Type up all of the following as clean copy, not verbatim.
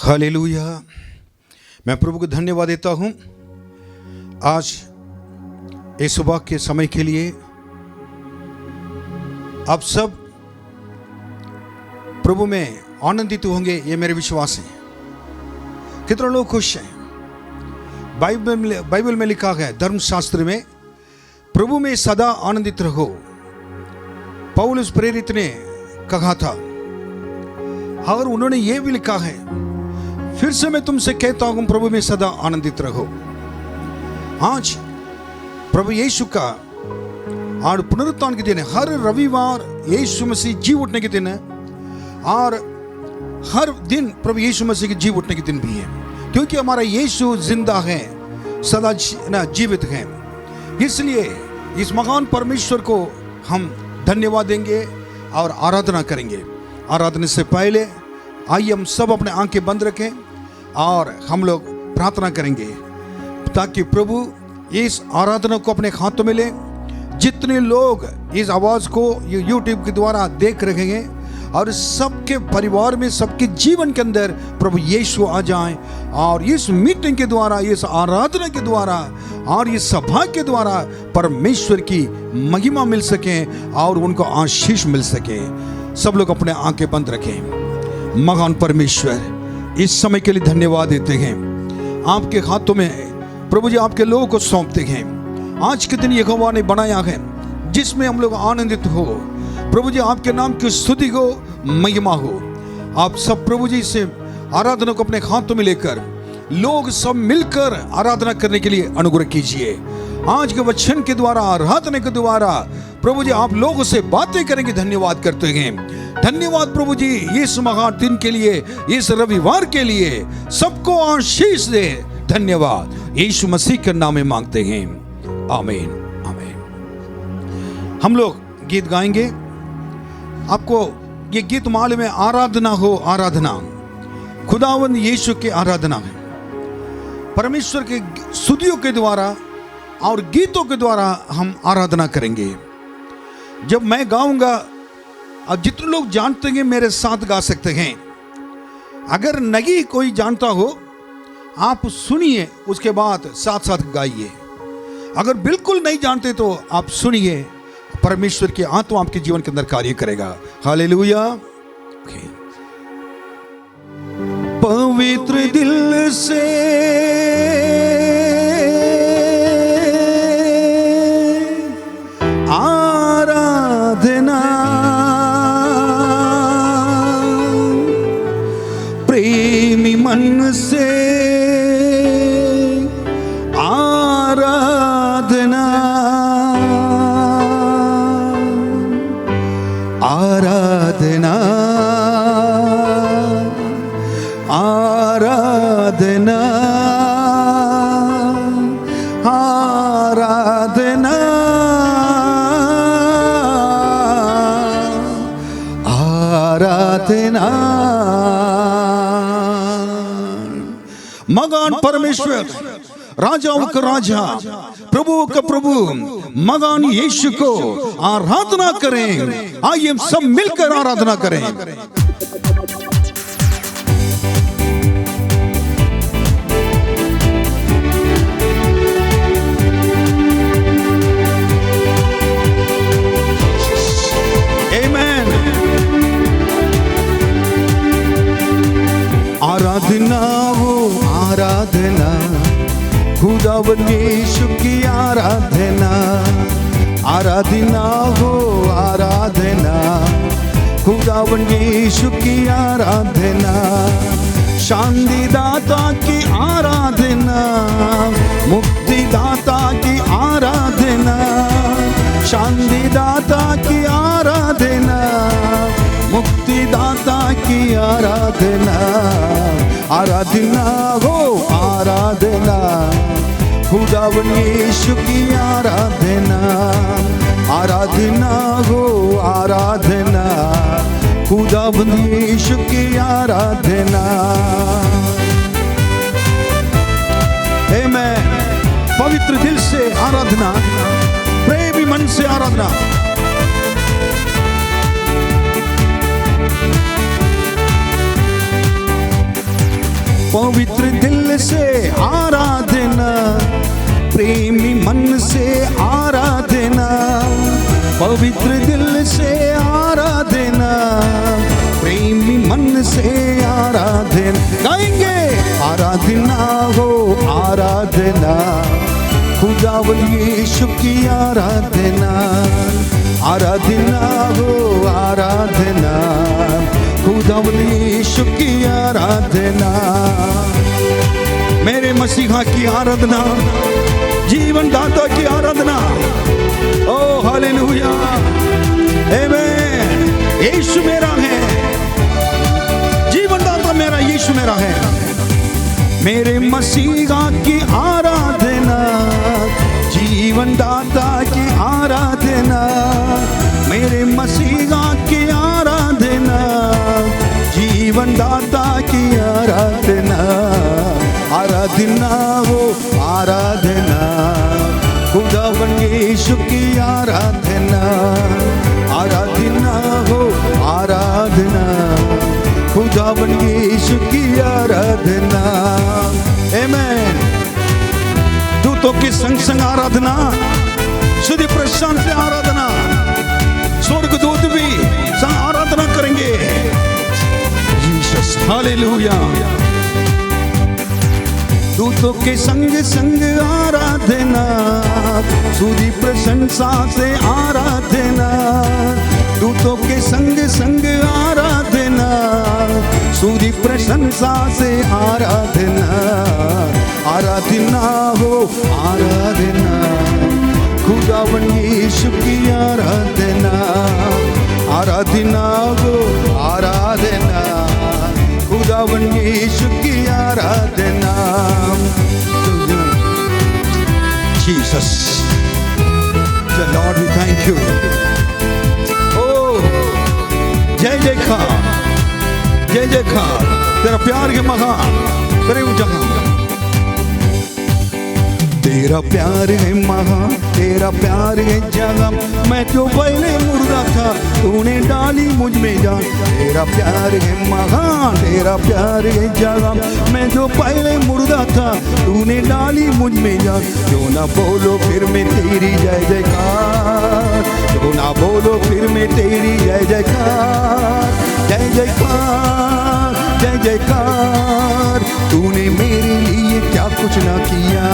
Hallelujah. मैं प्रभु को धन्यवाद देता हूँ आज इस सुबह के समय के लिए। आप सब प्रभु में आनंदित होंगे, ये मेरे विश्वास है। कितने लोग खुश हैं? बाइबल में लिखा है, धर्मशास्त्र में, प्रभु में सदा आनंदित रहो। पौलुस प्रेरित ने कहा था, और उन्होंने ये भी लिखा है, फिर से मैं तुमसे कहता हूं प्रभु में सदा आनंदित रहो। आज प्रभु यीशु का और पुनरुत्थान के दिन है। हर रविवार यीशु मसीह जी उठने के दिन है, और हर दिन प्रभु यीशु मसीह के जी उठने के दिन भी है, क्योंकि हमारा यीशु जिंदा है, सदा जीवित है। इसलिए इस महान परमेश्वर को हम धन्यवाद देंगे और आराधना करेंगे। आराधना से पहले आइए हम सब अपने आंखें बंद रखें और हम लोग प्रार्थना करेंगे, ताकि प्रभु इस आराधना को अपने हाथों में ले। जितने लोग इस आवाज को यूट्यूब के द्वारा देख रहे हैं, और सबके परिवार में, सबके जीवन के अंदर प्रभु यीशु आ जाएं, और इस मीटिंग के द्वारा, इस आराधना के द्वारा और इस सभा के द्वारा परमेश्वर की महिमा मिल सके और उनको आशीष मिल सके। सब लोग अपने आंखें बंद रखें। महान परमेश्वर, इस समय के लिए धन्यवाद देते हैं। आपके हाथों में प्रभु जी आपके लोगों को सौंपते हैं। आज के दिन यहोवा ने बनाया है, जिसमें हम लोग आनंदित हो। प्रभु जी आपके नाम की स्तुति हो, महिमा हो। आप सब प्रभु जी से आराधना को अपने हाथों में लेकर लोग सब मिलकर आराधना करने के लिए अनुग्रह कीजिए। आज के वचन के द्वारा, आराधना के द्वारा प्रभु जी आप लोगों से बातें करेंगे। धन्यवाद करते हैं। धन्यवाद प्रभु जी इस महान दिन के लिए, इस रविवार के लिए। सबको आशीष दे। धन्यवाद यीशु मसीह के नाम में मांगते हैं, आमीन आमीन। हम लोग गीत गाएंगे। आपको ये गीत मालूम है, आराधना हो आराधना, खुदावंद यीशु की आराधना है। परमेश्वर के स्तुतियों के द्वारा और गीतों के द्वारा हम आराधना करेंगे। जब मैं गाऊंगा, अब जितने लोग जानते हैं मेरे साथ गा सकते हैं। अगर नहीं कोई जानता हो, आप सुनिए, उसके बाद साथ साथ गाइए। अगर बिल्कुल नहीं जानते तो आप सुनिए, परमेश्वर की आत्मा आपके जीवन के अंदर कार्य करेगा। हालेलुया। पवित्र दिल से आराधना, प्रेमी मन से आराधना, आराधना आराधना आराधना आराधना। महान परमेश्वर, राजाओं का राजा, प्रभु का प्रभु, महान यीशु को आराधना करें। आइए हम सब मिलकर आराधना करें। आमीन। आराधना हो आराधना, खुदावंद यीशु की आराधना। आराधना हो आराधना, खुदावंद यीशु की आराधना। शांति दाता की आराधना, मुक्ति दाता की आराधना। शांति दाता की आराधना, मुक्ति दाता की आराधना। आराधना हो आराधना, खुदावंद यीशु की आराधना। आराधना हो आराधना, खुदावंद यीशु की आराधना। आमीन। पवित्र दिल से आराधना, प्रेमी मन से आराधना। पवित्र दिल से आराधना, प्रेमी मन से आराधना, पवित्र दिल से आराधना, प्रेमी मन से आराधना। गाएंगे आराधना हो आराधना, खुदावन यीशु की आराधना, आराधना हो आराधना, खुदावन यीशु की आराधना। मेरे मसीहा की आराधना, जीवन दाता की आराधना। ओ हालेलुया, आमीन। यीशु मेरा है, जीवन दाता मेरा यीशु मेरा है। मेरे मसीहा की आराधना, जीवन दाता की आराधना, मेरे मसीहा की आराधना, जीवन दाता की आराधना, आराधना हो आराधना, खुदावन यीशु की आराधना, आराधना हो आराधना, खुदावन यीशु की आराधना। आमीन। दूतों के संग संग आराधना, सुधि प्रशांत से आराधना, स्वर्गदूत भी आराधना करेंगे। Jesus, hallelujah. दूतों के संग संग आराधना, सुधि प्रशंसा से आराधना, दूतों के संग संग आराधना, सुधि प्रशंसा से आराधना, आराधना हो आराधना, खुदावन यीशु की आराधना, आराधना हो आराधना, खुदावन यीशु की आराधना। Jesus, the Lord, we thank you. Oh, जय जयकार, जय जयकार, तेरा प्यार के महान, प्रेम जहां। तेरा प्यार है महान, तेरा प्यार है जगम, मैं जो पहले मुर्दा था तूने डाली मुझ में जान। तेरा प्यार है महान, तेरा प्यार है जगम, मैं जो पहले मुर्दा था तूने डाली मुझ में जान। क्यों ना बोलो फिर मैं तेरी जय जयकार, क्यों ना बोलो फिर मैं तेरी जय जयकार, जय जयकार, जय जयकार। तूने मेरे लिए क्या कुछ ना किया,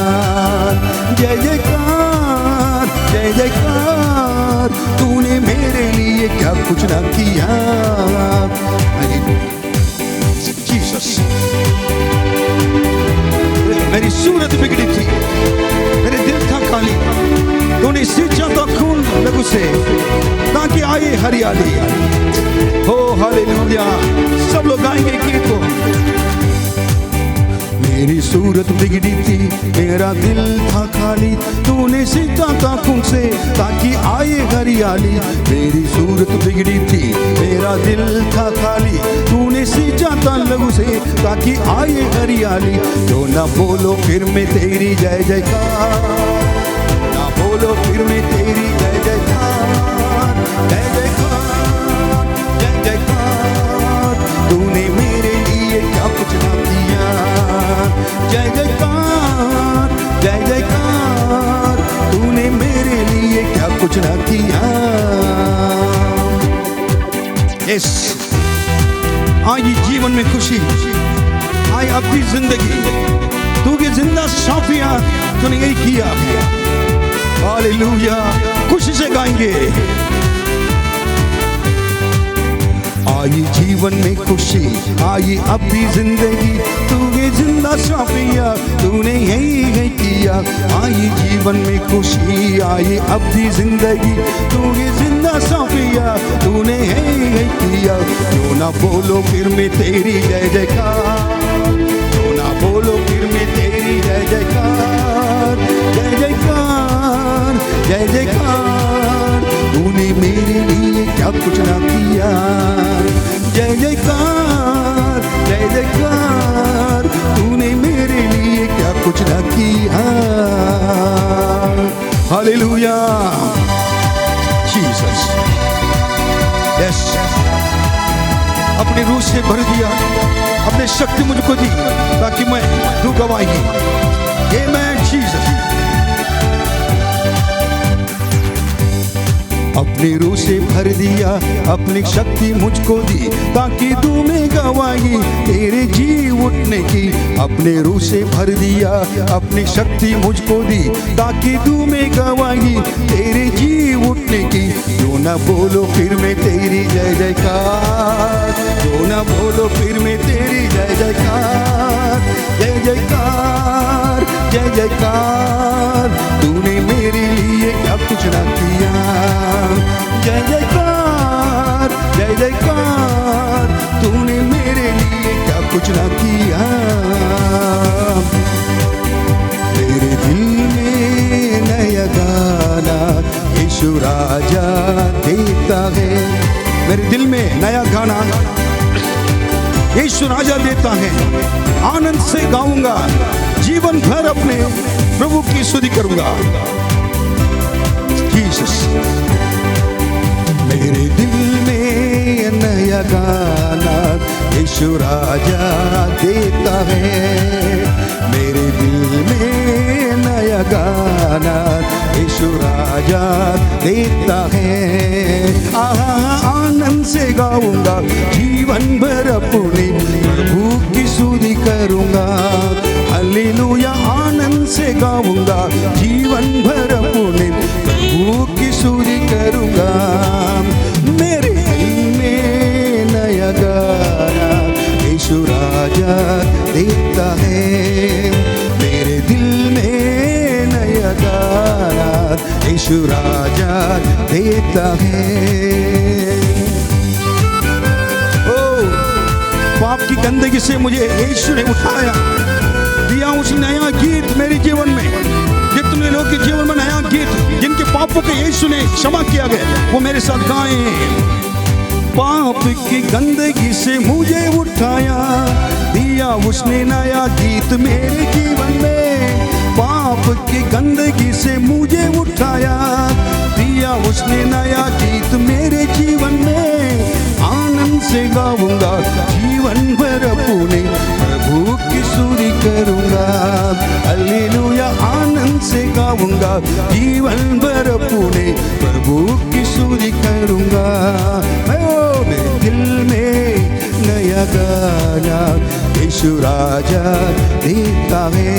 जय जयकार, जय जयकार। तूने मेरे लिए क्या कुछ ना किया। जीसस, मेरी सूरत बिगड़ी थी, मेरे दिल था खाली, तूने सींचा तो खून लहू से ताकि आए हरियाली। हो हालेलुया, सब लोग गाएंगे गीत को। मेरी सूरत बिगड़ी थी, मेरा दिल था खाली, तूने सींचा था खून से ताकि आए हरियाली। मेरी सूरत बिगड़ी थी, मेरा दिल था खाली, तूने सींचा था लहू से ताकि आए हरियाली। तो ना बोलो फिर मैं तेरी जय जयकार, ना बोलो फिर मैं तेरी जय जयकार, जय जयकार, जय जयकार। तूने मेरे लिए क्या कुछ ना किया, जय जयकार, जय जयकार। तूने मेरे लिए क्या कुछ ना किया। यस, आई जीवन में खुशी, आई अपनी जिंदगी, तू भी जिंदा साफिया तूने यही किया। हालेलुया, खुशी से गाएंगे। आई जीवन में खुशी, आई अब भी जिंदगी, तूने जिंदा साफिया तूने यही किया। आई जीवन में खुशी, आई अब भी जिंदगी, तूने जिंदा साफिया तूने यही किया। क्यों ना बोलो फिर मैं तेरी जय जयकार, क्यों ना बोलो फिर मैं तेरी जय जयकार, जय जयकार, जय जयकार। तूने मेरे लिए क्या कुछ ना किया, जय जयकार, जय जयकार। तूने मेरे लिए क्या कुछ ना किया। Hallelujah, Jesus. यस, अपने रूह से भर दिया, अपने शक्ति मुझको दी ताकि मैं दूं गवाही। आमेन जीसस। अपनी रूह से भर दिया, अपनी शक्ति मुझको दी ताकि दूं मैं गवाही तेरे जी उठने की। अपने रूह से भर दिया, अपनी शक्ति मुझको दी ताकि दूं मैं गवाही तेरे जी उठने की। जो ना बोलो फिर मैं तेरी जय जयकार, जो ना बोलो फिर मैं तेरी जय जयकार, जय जयकार, जय जयकार। तूने मेरे लिए क्या कुछ ना किया, जय जयकार, जय जयकार। तूने मेरे लिए क्या कुछ ना किया। तेरे दिल में नया गाना यीशु राजा देता है। मेरे दिल में नया गाना यीशु राजा देता है। आनंद से गाऊंगा, जीवन भर अपने प्रभु की स्तुति करूंगा। जीसस। मेरे दिल में नया गाना यीशु राजा देता है। मेरे दिल में नया गाना यीशु राजा देता है। आनंद से गाऊंगा, जीवन भर अपने प्रभु की स्तुति करूंगा। हालेलुया। आनंद से गाऊंगा, जीवन भर अपने प्रभु की स्तुति करूंगा। मेरे दिल में नया गाना यीशु राजा देता है। मेरे दिल में नया गाना यीशु राजा देता है। ओ पाप की गंदगी से मुझे यीशु ने उठाया, दिया उस नया गीत मेरे जीवन में। जितने लोग के जीवन में नया गीत, जिनके पापों के यीशु ने क्षमा किया गया, वो मेरे साथ गाएं। पाप की गंदगी से मुझे उठाया, दिया उसने नया गीत मेरे जीवन में। पाप की गंदगी से मुझे उठाया, दिया उसने नया गीत मेरे जीवन में। आनंद से गाऊंगा, जीवन भर अपने प्रभु की स्तुति करूंगा। हालेलुया। आनंद से गाऊंगा, जीवन भर अपने प्रभु की स्तुति करूंगा। मेरे दिल में नया गाना यीशु राजा देता है।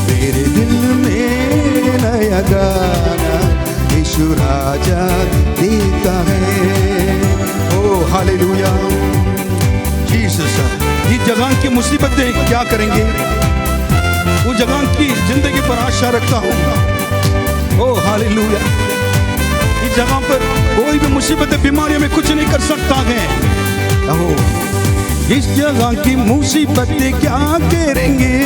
मेरे दिल में नया गाना यीशु राजा देता है। ओ हालेलुया जीसस। इस जगह की मुसीबतें क्या करेंगे, उस जगह की जिंदगी पर आशा रखता हूँ। ओ हालेलुया। इस जगह पर कोई भी मुसीबतें, बीमारियों में कुछ नहीं कर सकता है। इस जगह की मुसीबतें क्या करेंगे,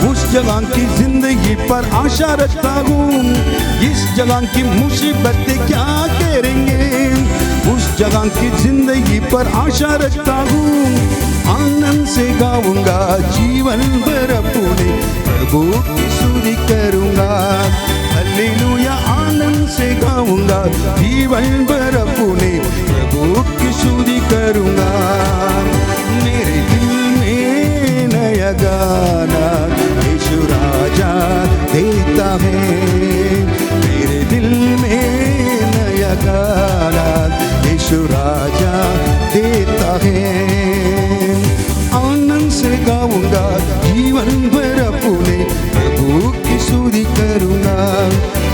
उस जगह की जिंदगी पर आशा रखता हूँ। इस जगह की मुसीबतें क्या करेंगे, उस जगह की जिंदगी पर आशा रखता हूँ। आनंद से गाऊंगा, जीवन भर अपने प्रभु की स्तुति करूंगा। हालेलुया। आनंद से गाऊंगा, जीवन भर अपने प्रभु की स्तुति करूंगा। मेरे दिल में नया गाना यीशु राजा देता है। मेरे दिल में नया गाना यीशु राजा देता है। आनंद से गाऊंगा, जीवन भर अपने प्रभु की स्तुति करूंगा।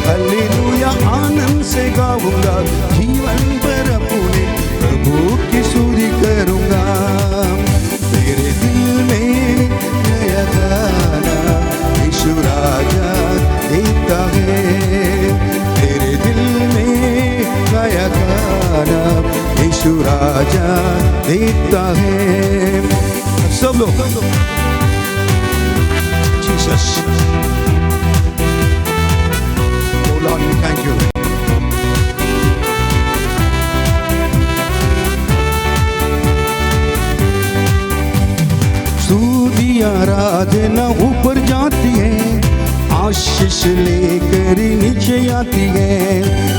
हालेलुया। आनंद से गाऊंगा, जीवन भर अपने प्रभु की स्तुति करूंगा। मेरे दिल में नया गाना यीशु राजा देता है। मेरे दिल में नया गाना यीशु राजा देता है। सब लोग Jesus. Oh Lord, we thank you. स्तुति आराधना ऊपर जाती है, आशीष लेकर नीचे आती है।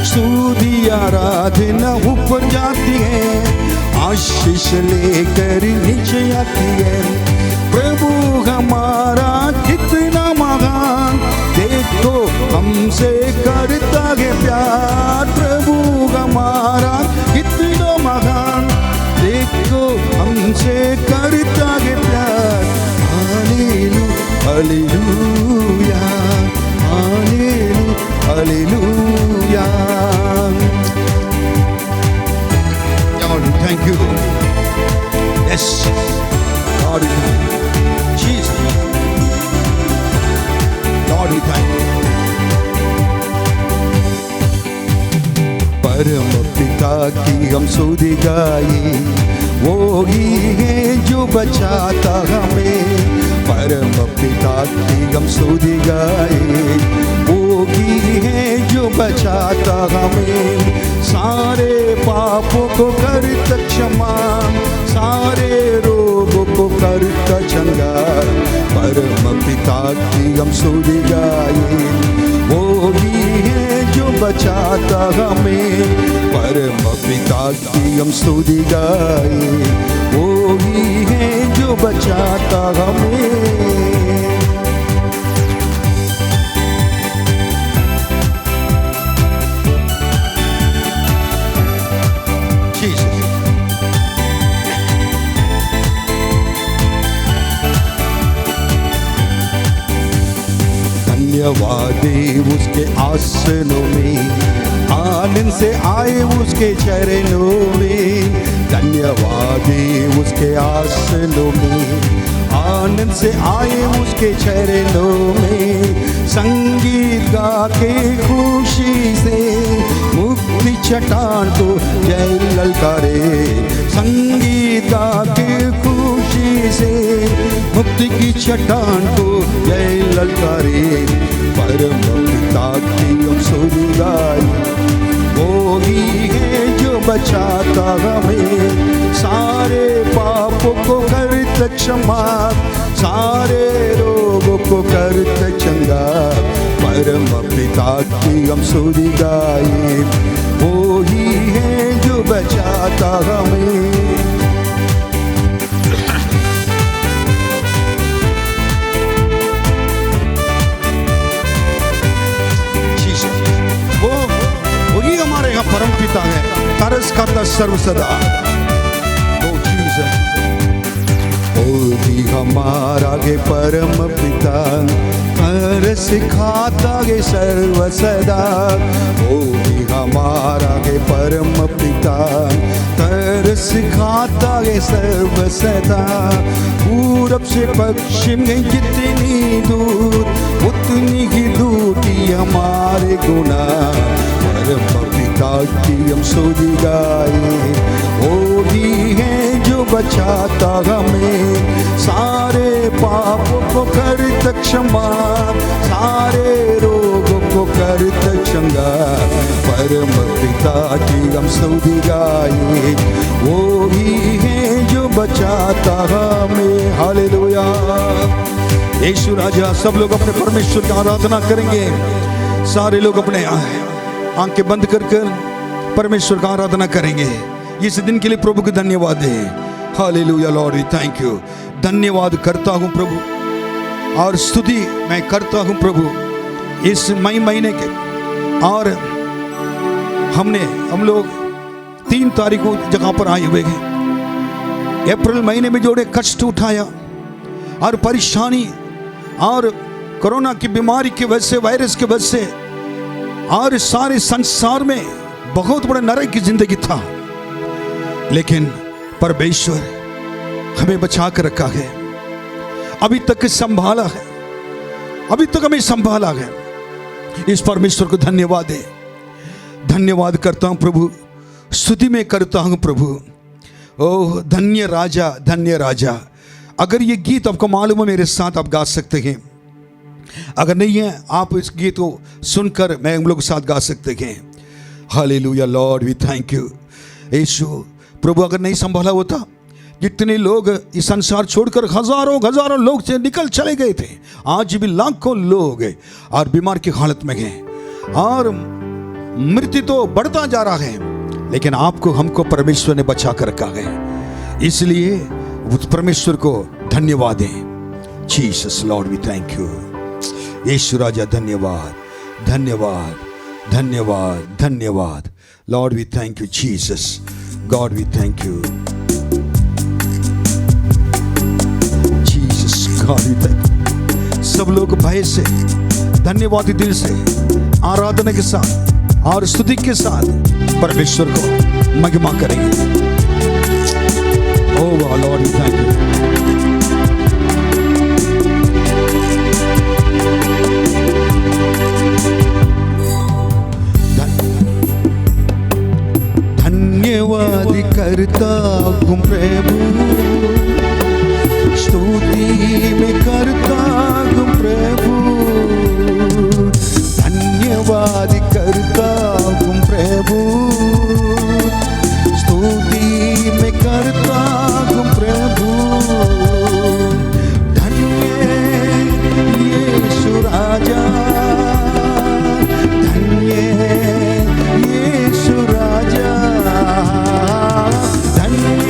स्तुति आराधना ऊपर जाती है, आशीष लेकर नीचे आती है। प्रभु हमारा कितना महान, देखो हमसे करता है प्यार। प्रभु हमारा कितना महान, देखो हमसे करता है प्यार। Hallelujah, hallelujah, hallelujah. Lord, thank you. Yes, Lord, we thank you. Jesus, Lord, we thank you. परम पिता की हम स्तुति गाए, वो ही है जो बचाता हमें। परम पिता की हम स्तुति गाए, वो ही है जो बचाता हमें। सारे पापों को करता क्षमा, सारे रोगों को करता चंगा। परम पिता की हम स्तुति गाए, वो ही है जो बचाता हमें। परम पिता की हम स्तुति गाए, वो ही है जो बचाता हमें। धन्यवाद उसके आसनों में, आनंद से आए उसके चरणों में। धन्यवाद उसके आसनों में, आनंद से आए उसके चरणों में। संगीत गा के खुशी से मुक्ति चट्टान को जय ललकारे। संगीत गा के खुशी से मुक्ति की चट्टान को जय ललकारे। परम पिता की हम स्तुति गाए, वो ही है जो बचाता हमें। सारे पापों को करता क्षमा, सारे रोगों को करता चंगा। परम पिता की हम स्तुति गाए, वो ही है जो बचाता हमें। वही हमारे यहाँ परम पिता है, तरस करता सर्व सदा। ओ जीसस, ओ भी हमारा गे परम पिता, तरस खाता गे सर्व सदा। ओ भी हमारा गे परम पिता, तरस खाता गे सर्व सदा। पूरब से पश्चिम में जितनी दूर, उतनी ही दूर की हमारे गुना। परम पिता की हम स्तुति गाए, वो ही है जो बचाता हमें। सारे पापों को करता क्षमा, सारे रोगों को करता चंगा। परम पिता की हम स्तुति गाए, वो ही है जो बचाता हमें। हालेलुया। यीशु राजा। सब लोग अपने परमेश्वर की आराधना करेंगे। सारे लोग अपने आंखें बंद कर परमेश्वर का आराधना करेंगे। इस दिन के लिए प्रभु को धन्यवाद है। Hallelujah Lord, we thank you. धन्यवाद करता हूँ प्रभु, और स्तुति मैं करता हूँ प्रभु इस मई महीने के। और हम लोग 3 तारीख को जगह पर आए हुए हैं। अप्रैल महीने में जोड़े कष्ट उठाया और परेशानी और कोरोना की बीमारी की वजह से, वायरस की वजह से, और सारे संसार में बहुत बड़ा नरक की जिंदगी था। लेकिन परमेश्वर हमें बचा कर रखा है, अभी तक संभाला है, अभी तक हमें संभाला है। इस परमेश्वर को धन्यवाद है। धन्यवाद करता हूं प्रभु, स्तुति में करता हूं प्रभु। ओह धन्य राजा, धन्य राजा। अगर ये गीत आपको मालूम है मेरे साथ आप गा सकते हैं, अगर नहीं है आप इस गीत को सुनकर मैं हम लोग साथ गा सकते हैं। Hallelujah Lord, we thank you. यीशु प्रभु अगर नहीं संभाला होता, जितने लोग इस संसार छोड़कर हजारों लोग से निकल चले गए थे, आज भी लाखों लोग और बीमार की हालत में हैं, और मृत्यु तो बढ़ता जा रहा है। लेकिन आपको हमको परमेश्वर ने बचा कर रखा है, इसलिए उस परमेश्वर को धन्यवाद दें। Jesus Lord we thank you. यीशु राजा धन्यवाद, धन्यवाद, धन्यवाद, धन्यवाद। Lord we thank you Jesus, God we thank you Jesus, God we thank you. सब लोग भय से, धन्यवाद दिल से, आराधना के साथ और स्तुति के साथ परमेश्वर को महिमा करेंगे। Oh lord we thank you. धन्यवाद करता हूँ प्रभु, स्तुति में करता हूँ प्रभु, धन्यवाद करता हूँ प्रभु, स्तुति में करता हूँ प्रभु। धन्य यीशु राजा, धन्य यीशु राजा, धन्य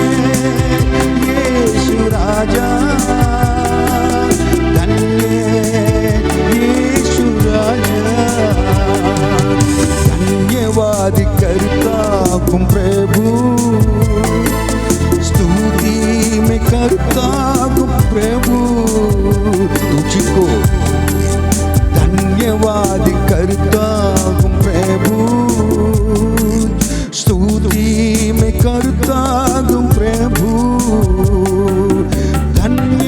यीशु राजा, धन्य यीशु राजा। धन्यवाद करता हूँ प्रभु, स्तुति में करता हूँ प्रभु, तुझको धन्यवाद करता हूँ प्रभु, स्तुति में करता हूँ प्रभु। धन्य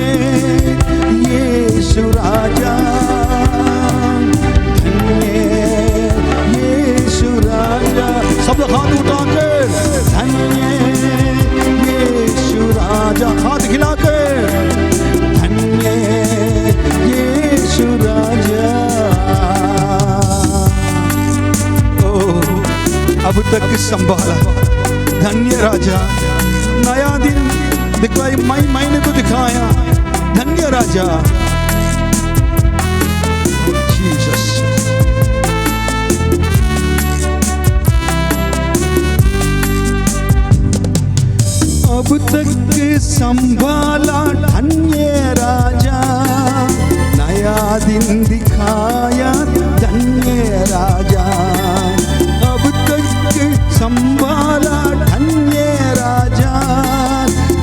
यीशु राजा, धन्य यीशु राजा। सब हाथ उठाकर धन्य यीशु राजा, हाथ खिलाकर धन्य यीशु राजा। ओ अब तक संभाला, धन्य राजा। नया दिन दिखाई, महीने को दिखाया, धन्य राजा जीसस। अब तक संभाला, धन्य राजा। नया दिन दिखाया, धन्य राजा। अब तक संभाला, धन्य राजा।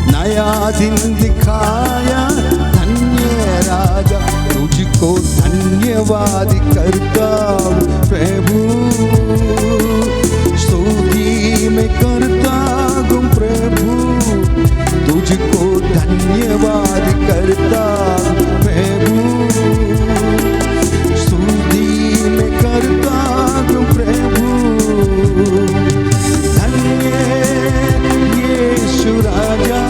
नया दिन दिखाया, धन्य राजा। तुझको धन्यवाद करता हूँ प्रभु, स्तुति में करता हूँ प्रभु, तुझको धन्यवाद करता हूँ प्रभु, स्तुति में करता हूँ प्रभु। धन्य यीशु राजा,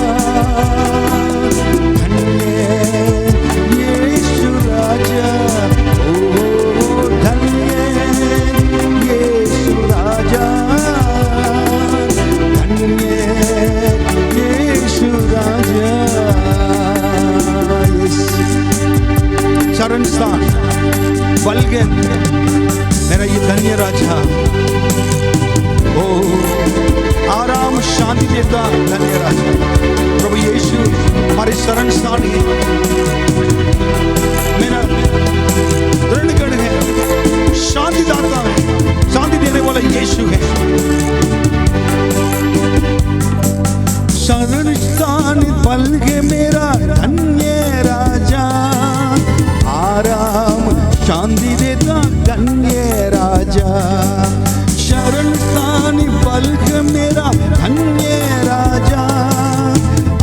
धन्य यीशु राजा। ओ धन्य यीशु राजा, धन्य यीशु राजा। शरण स्थान बलगन मेरा ये धन्य राजा। ओ आराम शांति देता धन्य राजा प्रभु यीशु हमारे शरण स्थान है, मेरा दृढ़गढ़ है, शांति दाता है, शांति देने वाला यीशु है। शरण स्थान बलगे मेरा धन्य राजा, आराम शांति देता धन्य राजा। शरण स्थान बलग मेरा धन्य राजा,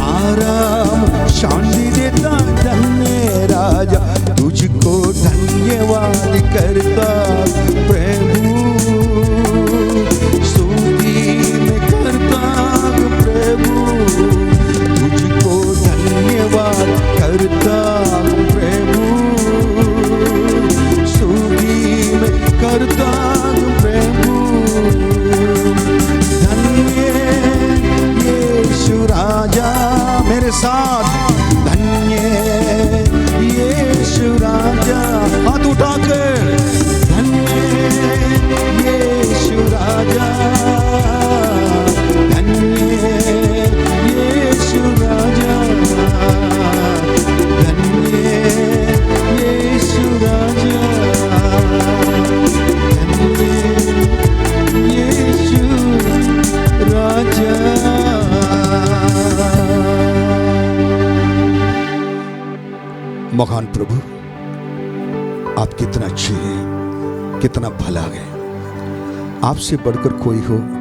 आराम शांति देता धन्य राजा। तुझको धन्यवाद करता प्रभु, स्तुति में करता प्रभु, तुझको धन्यवाद करता प्रभु, स्तुति में करता प्रभु। धन्य यीशु राजा मेरे साथ, धन्य यीशु राजा। हाथ उठाकर धन्य यीशु राजा, कितना भला है। आपसे बढ़कर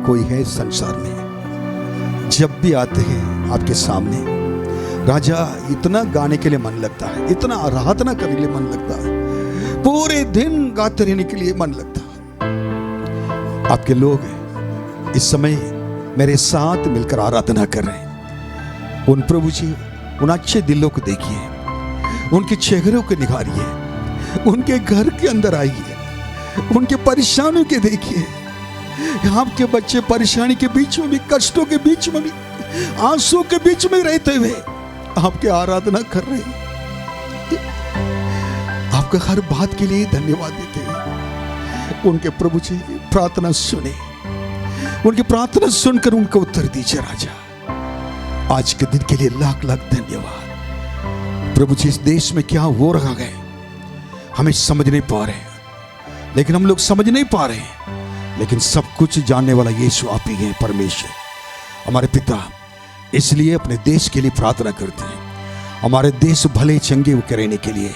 कोई है संसार में। जब भी आते हैं आपके सामने राजा, इतना गाने के लिए मन लगता है, इतना आराधना करने के लिए मन लगता है, पूरे दिन गाते रहने के लिए मन लगता है। आपके लोग इस समय मेरे साथ मिलकर आराधना कर रहे हैं। उन प्रभु जी, उन अच्छे दिलों को देखिए, उनके चेहरों को निखारिए, उनके घर के अंदर आइए, उनके परेशानियों के देखिए। आपके बच्चे परेशानी के बीच में भी, कष्टों के बीच में भी, आंसू के बीच में रहते हुए आपके आराधना कर रहे हैं। आपका हर बात के लिए धन्यवाद देते हैं। उनके प्रभु जी प्रार्थना सुने, उनकी प्रार्थना सुनकर उनको उत्तर दीजिए राजा। आज के दिन के लिए लाख लाख धन्यवाद। प्रभु जी, इस देश में क्या हो रहा है हमें समझ नहीं पा रहे, लेकिन हम लोग समझ नहीं पा रहे हैं, लेकिन सब कुछ जानने वाला यीशु आप ही है, परमेश्वर हमारे पिता। इसलिए अपने देश के लिए प्रार्थना करते हैं, हमारे देश भले चंगे रहने के लिए,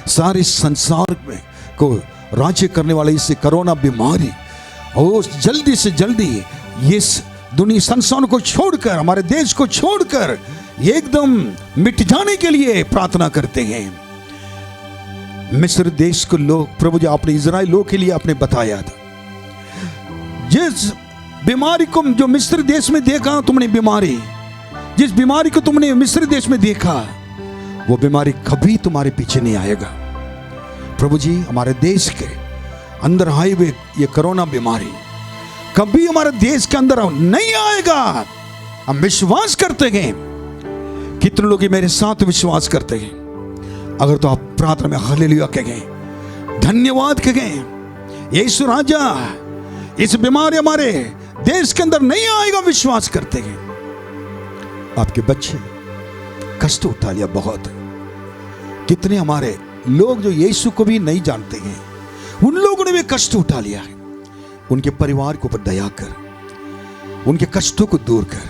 सारे संसार में को राज्य करने वाले इस कोरोना बीमारी और जल्दी से जल्दी इस दुनिया संसार को छोड़कर, हमारे देश को छोड़कर एकदम मिट जाने के लिए प्रार्थना करते हैं। मिस्र देश को लोग, प्रभु जी आपने इजराइल लोग के लिए आपने बताया था, जिस बीमारी को जो मिस्र देश में देखा तुमने, बीमारी जिस बीमारी को तुमने मिस्र देश में देखा, वो बीमारी कभी तुम्हारे पीछे नहीं आएगा। प्रभु जी, हमारे देश के अंदर आए हुए ये कोरोना बीमारी कभी हमारे देश के अंदर नहीं आएगा। हम विश्वास करते हैं। कितने लोग मेरे साथ विश्वास करते हैं? अगर तो आप प्रार्थना में हालेलुया कहें, धन्यवाद कहें, यीशु राजा इस बीमारी हमारे देश के अंदर नहीं आएगा, विश्वास करते हैं। आपके बच्चे कष्ट उठा लिया बहुत। कितने हमारे लोग जो यीशु को भी नहीं जानते हैं, उन लोगों ने भी कष्ट उठा लिया है। उनके परिवार के ऊपर दया कर, उनके कष्टों को दूर कर,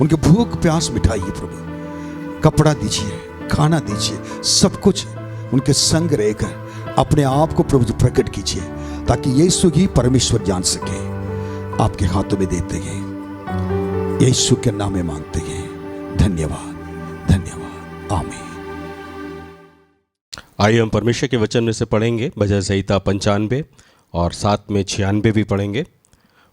उनके भूख प्यास मिटाइए प्रभु। कपड़ा दीजिए, खाना दीजिए, सब कुछ उनके संग रहकर अपने आप को प्रभु प्रकट कीजिए, ताकि यीशु ही परमेश्वर जान सके। आपके हाथों में देते हैं, यीशु के नाम में मांगते हैं। धन्यवाद, धन्यवाद, आमीन। आइए हम परमेश्वर के वचन में से पढ़ेंगे भजन संहिता 95 और साथ में 96 भी पढ़ेंगे।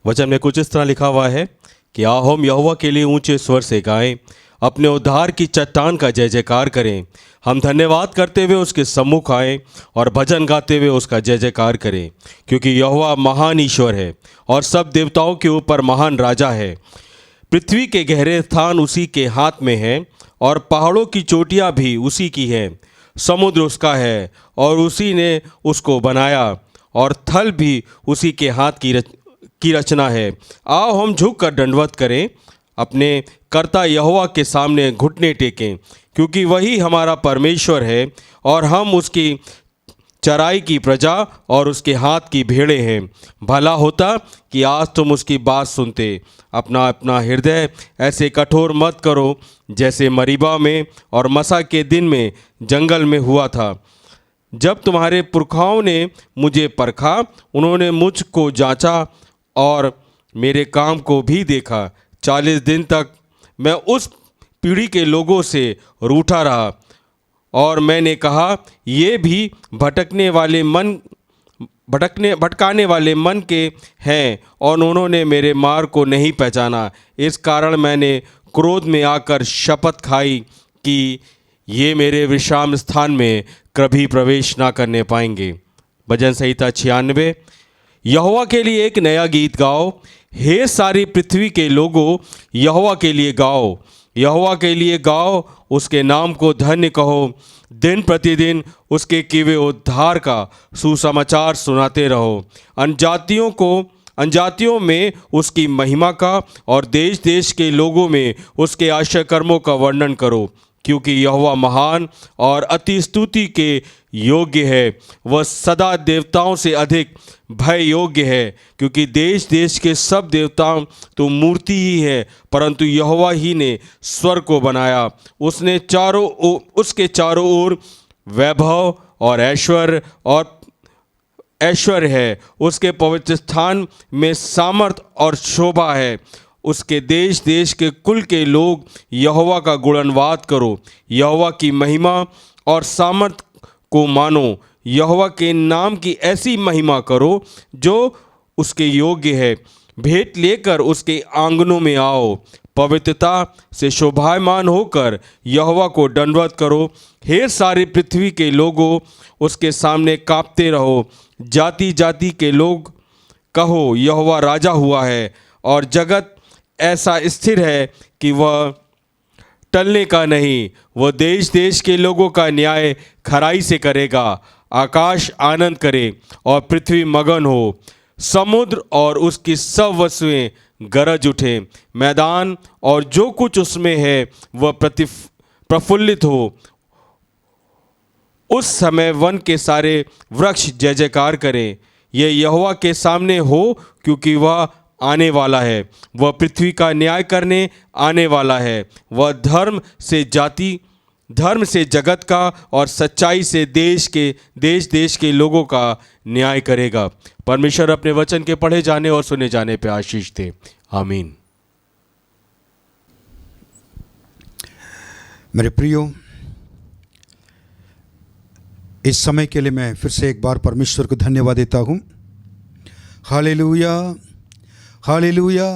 वचन में कुछ इस तरह लिखा हुआ है कि आओ हम यहोवा के लिए ऊंचे स्वर से गाएं, अपने उद्धार की चट्टान का जय जयकार करें। हम धन्यवाद करते हुए उसके सम्मुख आएं और भजन गाते हुए उसका जय जयकार करें, क्योंकि यहोवा महान ईश्वर है और सब देवताओं के ऊपर महान राजा है। पृथ्वी के गहरे स्थान उसी के हाथ में हैं और पहाड़ों की चोटियां भी उसी की हैं। समुद्र उसका है और उसी ने उसको बनाया और थल भी उसी के हाथ की रचना है। आओ हम झुक कर दंडवत करें, अपने कर्ता यहोवा के सामने घुटने टेकें, क्योंकि वही हमारा परमेश्वर है और हम उसकी चराई की प्रजा और उसके हाथ की भेड़ें हैं। भला होता कि आज तुम उसकी बात सुनते। अपना अपना हृदय ऐसे कठोर मत करो जैसे मरीबा में और मसा के दिन में जंगल में हुआ था, जब तुम्हारे पुरखाओं ने मुझे परखा। उन्होंने मुझको जांचा और मेरे काम को भी देखा। 40 दिन तक मैं उस पीढ़ी के लोगों से रूठा रहा और मैंने कहा, ये भी भटकाने वाले मन के हैं और उन्होंने मेरे मार्ग को नहीं पहचाना। इस कारण मैंने क्रोध में आकर शपथ खाई कि ये मेरे विश्राम स्थान में कभी प्रवेश ना करने पाएंगे। भजन संहिता 96। यहोवा के लिए एक नया गीत गाओ, हे सारी पृथ्वी के लोगों, यहोवा के लिए गाओ। यहोवा के लिए गाओ, उसके नाम को धन्य कहो। दिन प्रतिदिन उसके किए उद्धार का सुसमाचार सुनाते रहो। अनजातियों में उसकी महिमा का और देश देश के लोगों में उसके आश्चर्य कर्मों का वर्णन करो, क्योंकि यहोवा महान और अति स्तुति के योग्य है। वह सदा देवताओं से अधिक भय योग्य है, क्योंकि देश देश के सब देवताओं तो मूर्ति ही है, परंतु यहोवा ही ने स्वर्ग को बनाया। उसने उसके चारों ओर वैभव और ऐश्वर्य ऐश्वर्य है, उसके पवित्र स्थान में सामर्थ और शोभा है। उसके देश देश के कुल के लोग यहोवा का गुणनवाद करो, यहोवा की महिमा और सामर्थ को मानो। यहोवा के नाम की ऐसी महिमा करो जो उसके योग्य है। भेंट लेकर उसके आंगनों में आओ, पवित्रता से शोभायमान होकर यहोवा को दंडवत करो। हे सारी पृथ्वी के लोगों, उसके सामने कांपते रहो। जाति जाति के लोग कहो, यहोवा राजा हुआ है, और जगत ऐसा स्थिर है कि वह टलने का नहीं। वह देश देश के लोगों का न्याय खराई से करेगा। आकाश आनंद करे और पृथ्वी मगन हो, समुद्र और उसकी सब वस्तुएं गरज उठे। मैदान और जो कुछ उसमें है वह प्रफुल्लित हो। उस समय वन के सारे वृक्ष जय जयकार करें। यह यहोवा के सामने हो, क्योंकि वह आने वाला है। वह पृथ्वी का न्याय करने आने वाला है। वह धर्म से जगत का और सच्चाई से देश देश के लोगों का न्याय करेगा। परमेश्वर अपने वचन के पढ़े जाने और सुने जाने पर आशीष दे। आमीन। मेरे प्रियो, इस समय के लिए मैं फिर से एक बार परमेश्वर को धन्यवाद देता हूँ। हालेलुया, हालेलुया,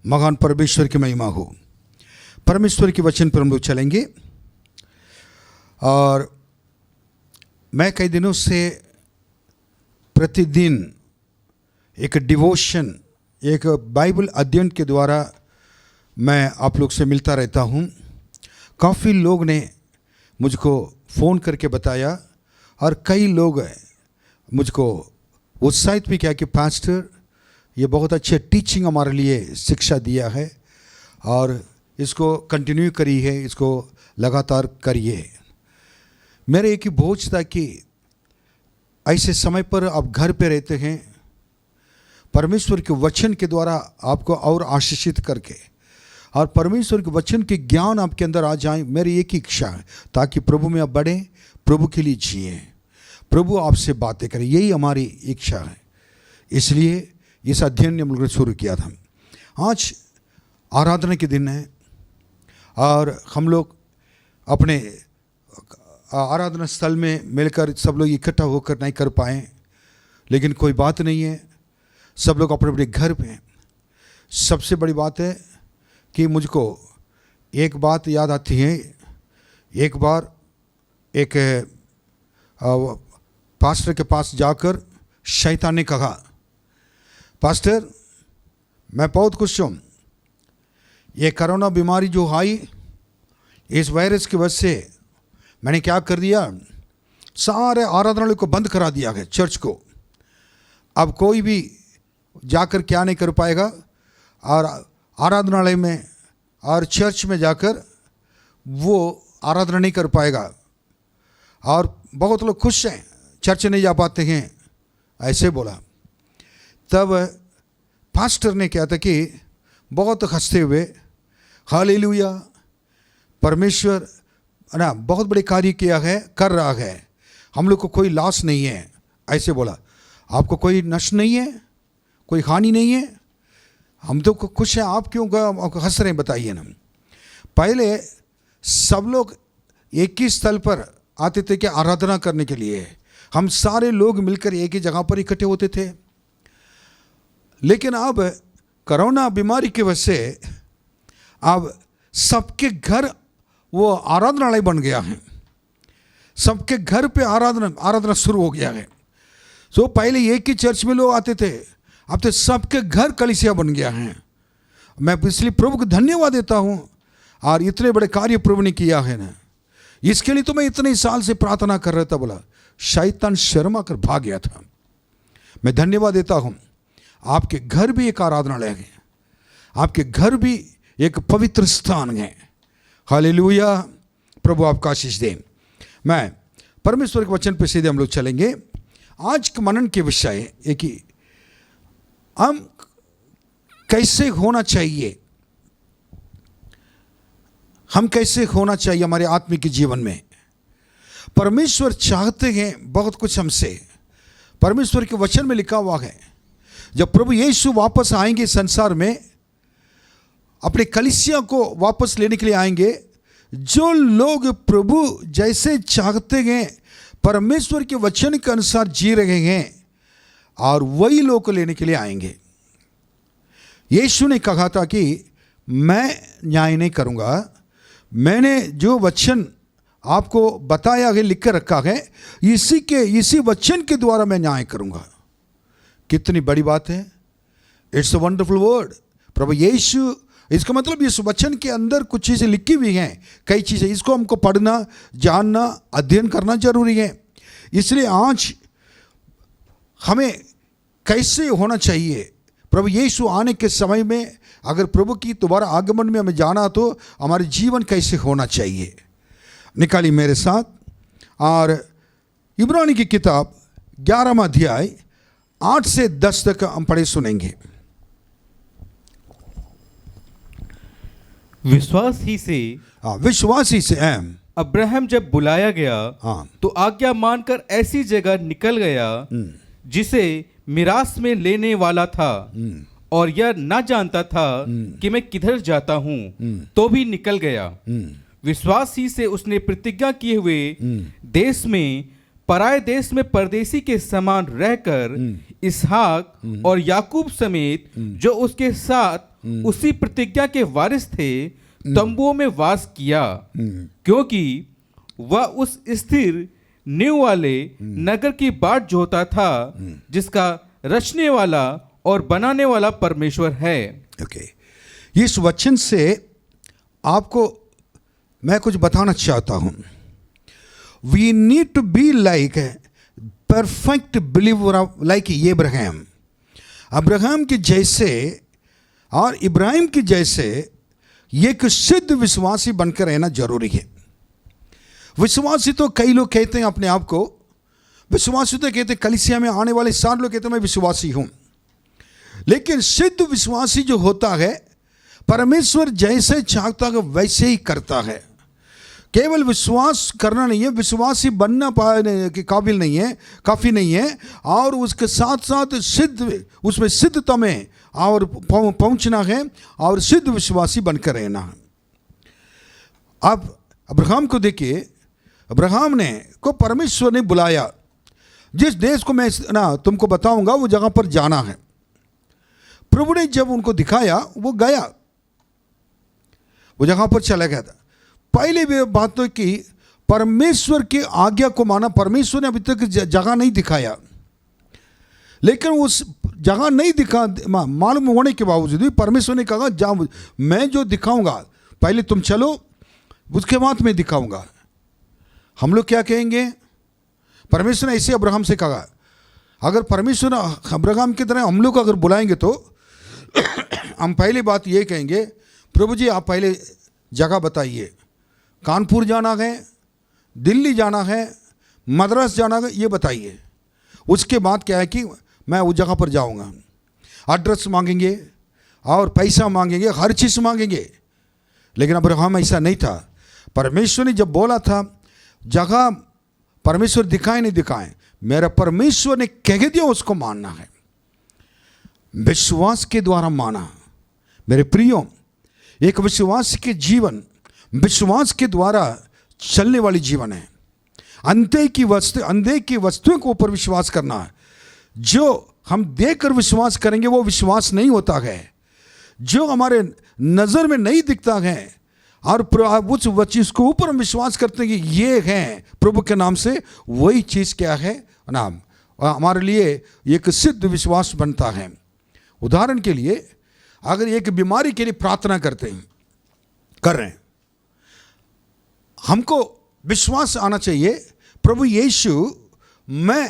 महान परमेश्वर की महिमा हो। परमेश्वर के वचन पर हम लोग चलेंगे, और मैं कई दिनों से प्रतिदिन एक डिवोशन, एक बाइबल अध्ययन के द्वारा मैं आप लोग से मिलता रहता हूँ। काफ़ी लोग ने मुझको फ़ोन करके बताया, और कई लोग मुझको उत्साहित भी किया कि पास्टर, ये बहुत अच्छे टीचिंग हमारे लिए शिक्षा दिया है, और इसको कंटिन्यू करी है, इसको लगातार करिए। मेरे एक ही बोझ था कि ऐसे समय पर आप घर पे रहते हैं, परमेश्वर के वचन के द्वारा आपको और आशीषित करके, और परमेश्वर के वचन के ज्ञान आपके अंदर आ जाए। मेरी एक ही इच्छा है, ताकि प्रभु में आप बढ़ें, प्रभु के लिए जिए, प्रभु आपसे बातें करें। यही हमारी इच्छा है। इसलिए इस अध्ययन ने हम लोगों ने शुरू किया था। आज आराधना के दिन है, और हम लोग अपने आराधना स्थल में मिलकर सब लोग इकट्ठा होकर नहीं कर पाए, लेकिन कोई बात नहीं है, सब लोग अपने अपने घर पे हैं। सबसे बड़ी बात है कि मुझको एक बात याद आती है। एक बार एक पास्टर के पास जाकर शैतान ने कहा, पास्टर, मैं बहुत खुश हूँ, ये कोरोना बीमारी जो आई, इस वायरस की वजह से मैंने क्या कर दिया, सारे आराधनालय को बंद करा दिया है, चर्च को। अब कोई भी जाकर क्या नहीं कर पाएगा, और आराधनालय में और चर्च में जाकर वो आराधना नहीं कर पाएगा। और बहुत लोग खुश हैं, चर्च नहीं जा पाते हैं, ऐसे बोला। तब पास्टर ने क्या था कि बहुत हंसते हुए, हालेलुया, परमेश्वर ना बहुत बड़े कार्य किया है, कर रहा है, हम लोग को कोई लॉस नहीं है, ऐसे बोला। आपको कोई नष्ट नहीं है, कोई हानि नहीं है, हम तो खुश हैं, आप क्यों हंस रहे हैं बताइए ना। पहले सब लोग एक ही स्थल पर आते थे कि आराधना करने के लिए, हम सारे लोग मिलकर एक ही जगह पर इकट्ठे होते थे। लेकिन अब कोरोना बीमारी की वजह से अब सबके घर वो आराधनालय बन गया है, सबके घर पे आराधना शुरू हो गया है। सो पहले एक ही चर्च में लोग आते थे, अब तो सबके घर कलीसिया बन गया है। मैं इसलिए प्रभु को धन्यवाद देता हूँ, और इतने बड़े कार्य प्रभु ने किया है ना, इसके लिए तो मैं इतने साल से प्रार्थना कर रहा था। बोला शैतान शर्मा कर भाग गया था। मैं धन्यवाद देता हूँ, आपके घर भी एक आराधनालय है, आपके घर भी एक पवित्र स्थान है। हालेलुया, प्रभु आपका आशीष दे। मैं परमेश्वर के वचन पे सीधे हम लोग चलेंगे। आज के मनन के विषय है कि हम कैसे होना चाहिए, हम कैसे होना चाहिए हमारे आत्मिक जीवन में। परमेश्वर चाहते हैं बहुत कुछ हमसे, परमेश्वर के वचन में लिखा हुआ है, जब प्रभु यीशु वापस आएंगे संसार में, अपने कलीसिया को वापस लेने के लिए आएंगे, जो लोग प्रभु जैसे चाहते हैं परमेश्वर के वचन के अनुसार जी रहे हैं, और वही लोग को लेने के लिए आएंगे। यीशु ने कहा था कि मैं न्याय नहीं करूँगा, मैंने जो वचन आपको बताया है, लिख कर रखा है, इसी वचन के द्वारा मैं न्याय करूँगा। कितनी बड़ी बात है। It's a wonderful word. प्रभु यीशु, इसका मतलब इस वचन के अंदर कुछ चीज़ें लिखी हुई हैं, कई चीज़ें, इसको हमको पढ़ना, जानना, अध्ययन करना जरूरी है। इसलिए आज हमें कैसे होना चाहिए, प्रभु यीशु आने के समय में अगर प्रभु की दोबारा आगमन में हमें जाना तो हमारे जीवन कैसे होना चाहिए। निकाली मेरे साथ, और इब्रानी की किताब 11वां अध्याय 8 से 10 तक हम पढ़े सुनेंगे। विश्वास ही से अब्राहम जब बुलाया गया तो आज्ञा मानकर ऐसी जगह निकल गया जिसे मिरास में लेने वाला था, और यह ना जानता था कि मैं किधर जाता हूँ, तो भी निकल गया। विश्वास ही से उसने प्रतिज्ञा किए हुए देश में, पराये देश में परदेसी के समान रहकर इसहाक और याकूब समेत जो उसके साथ उसी प्रतिज्ञा के वारिस थे, तंबुओं में वास किया, क्योंकि वह उस स्थिर नींव वाले नगर की बाट जोता था जिसका रचने वाला और बनाने वाला परमेश्वर है। इस वचन से आपको मैं कुछ बताना चाहता हूं। We need to be like perfect believer like Abraham. Abraham के जैसे और इब्राहिम के जैसे एक सिद्ध विश्वासी बनकर रहना जरूरी है। विश्वासी तो कई लोग कहते हैं अपने आप को विश्वासी, तो कहते हैं कलीसिया में आने वाले 60 लोग कहते हैं मैं विश्वासी हूं, लेकिन सिद्ध विश्वासी जो होता है परमेश्वर जैसे चाहता है वैसे ही करता है। केवल विश्वास करना नहीं है, विश्वासी बनना पाने के काबिल नहीं है, काफ़ी नहीं है, और उसके साथ साथ सिद्ध, उसमें सिद्धता में और पहुंचना है और सिद्ध विश्वासी बनकर रहना है। अब अब्राहम को देखिए, अब्राहम ने को परमेश्वर ने बुलाया, जिस देश को मैं ना तुमको बताऊंगा वो जगह पर जाना है। प्रभु ने जब उनको दिखाया वो गया, वो जगह पर चला गया था। पहले भी बात तो कि परमेश्वर की आज्ञा को माना। परमेश्वर ने अभी तक जगह नहीं दिखाया, लेकिन उस जगह नहीं दिखा मालूम होने के बावजूद भी परमेश्वर ने कहा जाओ, मैं जो दिखाऊंगा पहले तुम चलो, उसके बाद मैं दिखाऊंगा। हम लोग क्या कहेंगे? परमेश्वर ने ऐसे अब्राहम से कहा, अगर परमेश्वर अब्राहम की तरह हम लोग अगर बुलाएंगे तो हम पहली बात ये कहेंगे, प्रभु जी आप पहले जगह बताइए, कानपुर जाना है, दिल्ली जाना है, मद्रास जाना है, ये बताइए। उसके बाद क्या है कि मैं उस जगह पर जाऊंगा। एड्रेस मांगेंगे और पैसा मांगेंगे, हर चीज़ मांगेंगे। लेकिन अब्राहम ऐसा नहीं था। परमेश्वर ने जब बोला था जगह परमेश्वर दिखाए नहीं दिखाए, मेरा परमेश्वर ने कह दिया उसको मानना है, विश्वास के द्वारा माना। मेरे प्रियो, एक विश्वास के जीवन विश्वास के द्वारा चलने वाली जीवन है। अंधे की वस्तुओं के ऊपर विश्वास करना है। जो हम देखकर विश्वास करेंगे वो विश्वास नहीं होता है। जो हमारे नज़र में नहीं दिखता है और उस चीज़ को ऊपर हम विश्वास करते हैं कि ये है प्रभु के नाम से, वही चीज़ क्या है नाम हमारे लिए एक सिद्ध विश्वास बनता है। उदाहरण के लिए अगर एक बीमारी के लिए प्रार्थना कर रहे हैं, हमको विश्वास आना चाहिए, प्रभु यीशु मैं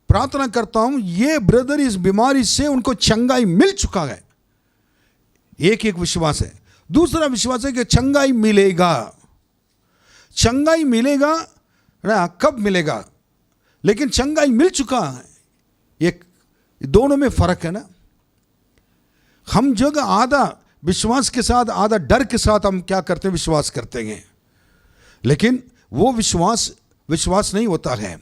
प्रार्थना करता हूं ये ब्रदर इस बीमारी से उनको चंगाई मिल चुका है। एक विश्वास है। दूसरा विश्वास है कि चंगाई मिलेगा। चंगाई मिलेगा ना, कब मिलेगा, लेकिन चंगाई मिल चुका है। एक दोनों में फर्क है ना। हम जगह आधा विश्वास के साथ आधा डर के साथ हम क्या करते हैं, विश्वास करते हैं, लेकिन वो विश्वास नहीं होता है।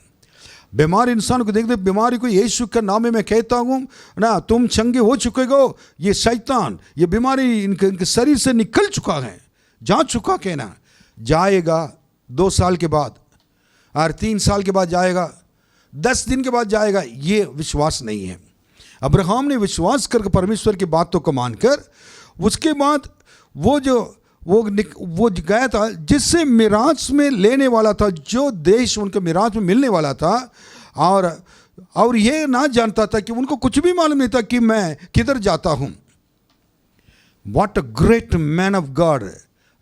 बीमार इंसान को देखते, बीमारी को यीशु के नाम में मैं कहता हूँ ना, तुम चंगे हो चुके हो, ये शैतान, ये बीमारी इनके शरीर से निकल चुका है, जा चुका, कहना जाएगा 2 साल के बाद और 3 साल के बाद जाएगा, 10 दिन के बाद जाएगा, ये विश्वास नहीं है। अब्राहम ने विश्वास करके परमेश्वर की बातों को मानकर उसके बाद वो गया था जिससे मिराज में लेने वाला था, जो देश उनके मिराज में मिलने वाला था, और ये ना जानता था कि उनको कुछ भी मालूम नहीं था कि मैं किधर जाता हूँ। What a great man of God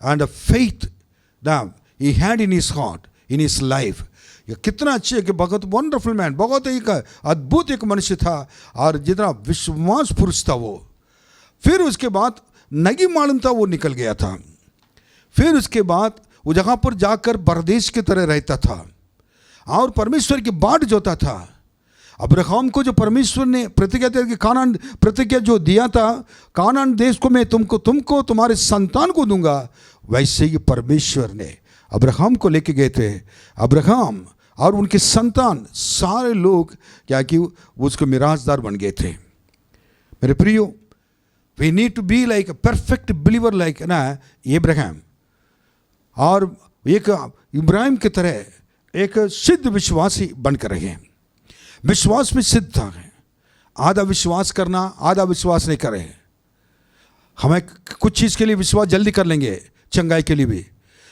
and a faith that he had in his heart, in his life. ये कितना अच्छे कि बहुत वंडरफुल मैन, बहुत एक अद्भुत एक मनुष्य था, और जितना विश्वास पुरुष था वो। फिर उसके बाद नहीं मालूम था वो निकल गया था। फिर उसके बाद वो जगह पर जाकर परदेश की तरह रहता था, और परमेश्वर की बाट जोता था। अब्राहम को जो परमेश्वर ने प्रतिज्ञा दी कि कानान प्रतिज्ञा जो दिया था, कानान देश को मैं तुमको तुम्हारे संतान को दूंगा, वैसे ही परमेश्वर ने अब्राहम को लेके गए थे। अब्राहम और उनके संतान सारे लोग क्या कि उसको मिराजदार बन गए थे। मेरे प्रियो, we need to be like a perfect believer like ना इब्राहिम, और एक इब्राहिम की तरह एक सिद्ध विश्वासी बनकर रहे। विश्वास में सिद्ध था, आधा विश्वास करना, आधा विश्वास नहीं करे। हमें कुछ चीज़ के लिए विश्वास जल्दी कर लेंगे, चंगाई के लिए भी,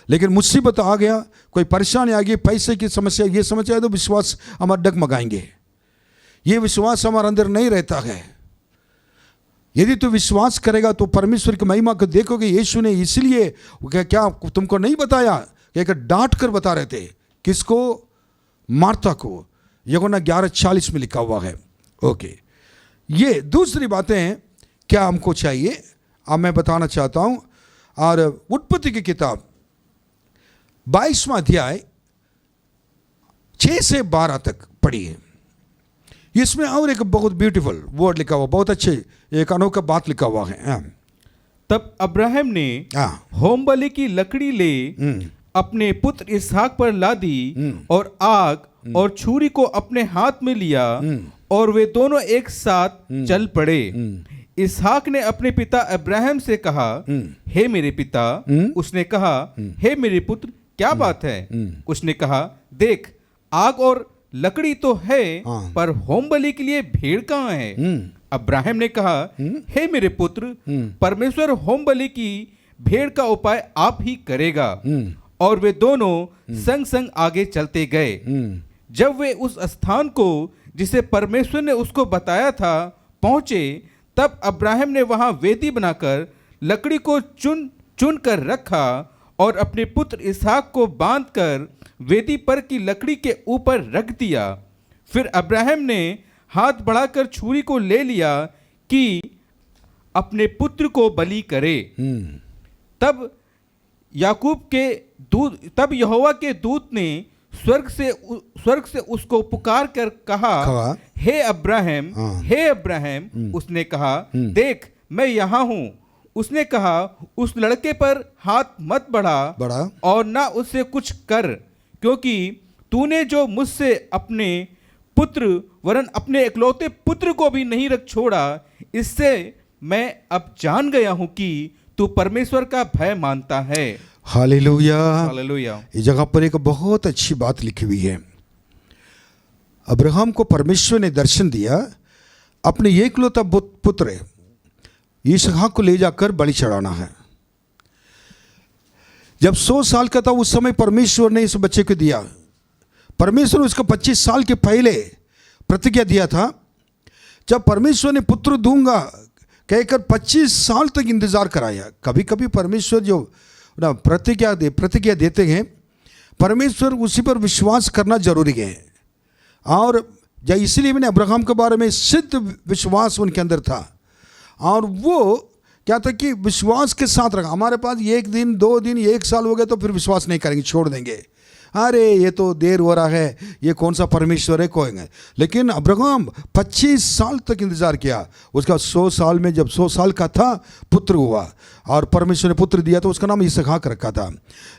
लेकिन मुसीबत आ गया, कोई परेशानी आ गई, पैसे की समस्या, ये समस्या है, तो विश्वास हमारा डगमगाएंगे। ये विश्वास हमारे अंदर नहीं रहता है। यदि तू विश्वास करेगा तो परमेश्वर की महिमा को देखोगे। यीशु ने इसलिए क्या तुमको नहीं बताया कि डांट कर बता रहे थे, किसको? मार्था को। यूहन्ना 11:40 में लिखा हुआ है। ओके, ये दूसरी बातें क्या हमको चाहिए, अब मैं बताना चाहता हूँ। और उत्पत्ति की किताब 22वां अध्याय 6 से 12 तक पढ़िए। इसमें और एक बहुत ब्यूटीफुल वर्ड लिखा हुआ, बहुत अच्छे एक अनोखा बात लिखा हुआ है। तब अब्राहम ने होम बलि की लकड़ी ले अपने पुत्र इसहाक पर ला दी, और आग और छुरी को अपने हाथ में लिया, और वे दोनों एक साथ चल पड़े। इसहाक ने अपने पिता अब्राहम से कहा, हे मेरे पिता। उसने कहा, हे मेरे पुत्र, क्या बात है? उसने कहा, देख, आग और लकड़ी तो है, पर होम बलि के लिए भेड़ कहाँ है? अब्राहम ने कहा, हे मेरे पुत्र, परमेश्वर होम बलि की भेड़ का उपाय आप ही करेगा। और वे दोनों संग संग आगे चलते गए। जब वे उस स्थान को जिसे परमेश्वर ने उसको बताया था पहुंचे, तब अब्राहम ने वहां वेदी बनाकर लकड़ी को चुन चुन कर रखा, और अपने पुत्र इसहाक को बांधकर वेदी पर की लकड़ी के ऊपर रख दिया। फिर अब्राहम ने हाथ बढ़ाकर छुरी को ले लिया कि अपने पुत्र को बलि करे। तब यहोवा के दूत ने स्वर्ग से उसको पुकार कर कहा, हे अब्राहम, हे अब्राहम। उसने कहा, देख, मैं यहाँ हूँ। उसने कहा, उस लड़के पर हाथ मत बढ़ा और ना उससे कुछ कर, क्योंकि तूने जो मुझसे अपने पुत्र वरन अपने इकलौते पुत्र को भी नहीं रख छोड़ा, इससे मैं अब जान गया हूं कि तू परमेश्वर का भय मानता है। Hallelujah, hallelujah. इस जगह पर एक बहुत अच्छी बात लिखी हुई है। अब्राहम को परमेश्वर ने दर्शन दिया, अपने एकलौता पुत्र इसहाक को ले जाकर बलि चढ़ाना है। जब 100 साल का था उस समय परमेश्वर ने इस बच्चे को दिया। परमेश्वर ने उसको 25 साल के पहले प्रतिज्ञा दिया था। जब परमेश्वर ने पुत्र दूंगा कहकर 25 साल तक इंतजार कराया। कभी कभी परमेश्वर जो ना प्रतिज्ञा देते हैं, परमेश्वर उसी पर विश्वास करना जरूरी है। और इसलिए मैंने अब्राहम के बारे में सिद्ध विश्वास उनके अंदर था, और वो क्या था कि विश्वास के साथ रखा। हमारे पास 1 दिन 2 दिन 1 साल हो गए तो फिर विश्वास नहीं करेंगे, छोड़ देंगे, अरे ये तो देर हो रहा है, ये कौन सा परमेश्वर है, कहेंगे। लेकिन अब्राहम 25 साल तक इंतजार किया। उसका 100 साल में जब 100 साल का था पुत्र हुआ, और परमेश्वर ने पुत्र दिया तो उसका नाम इसहाक रखा था।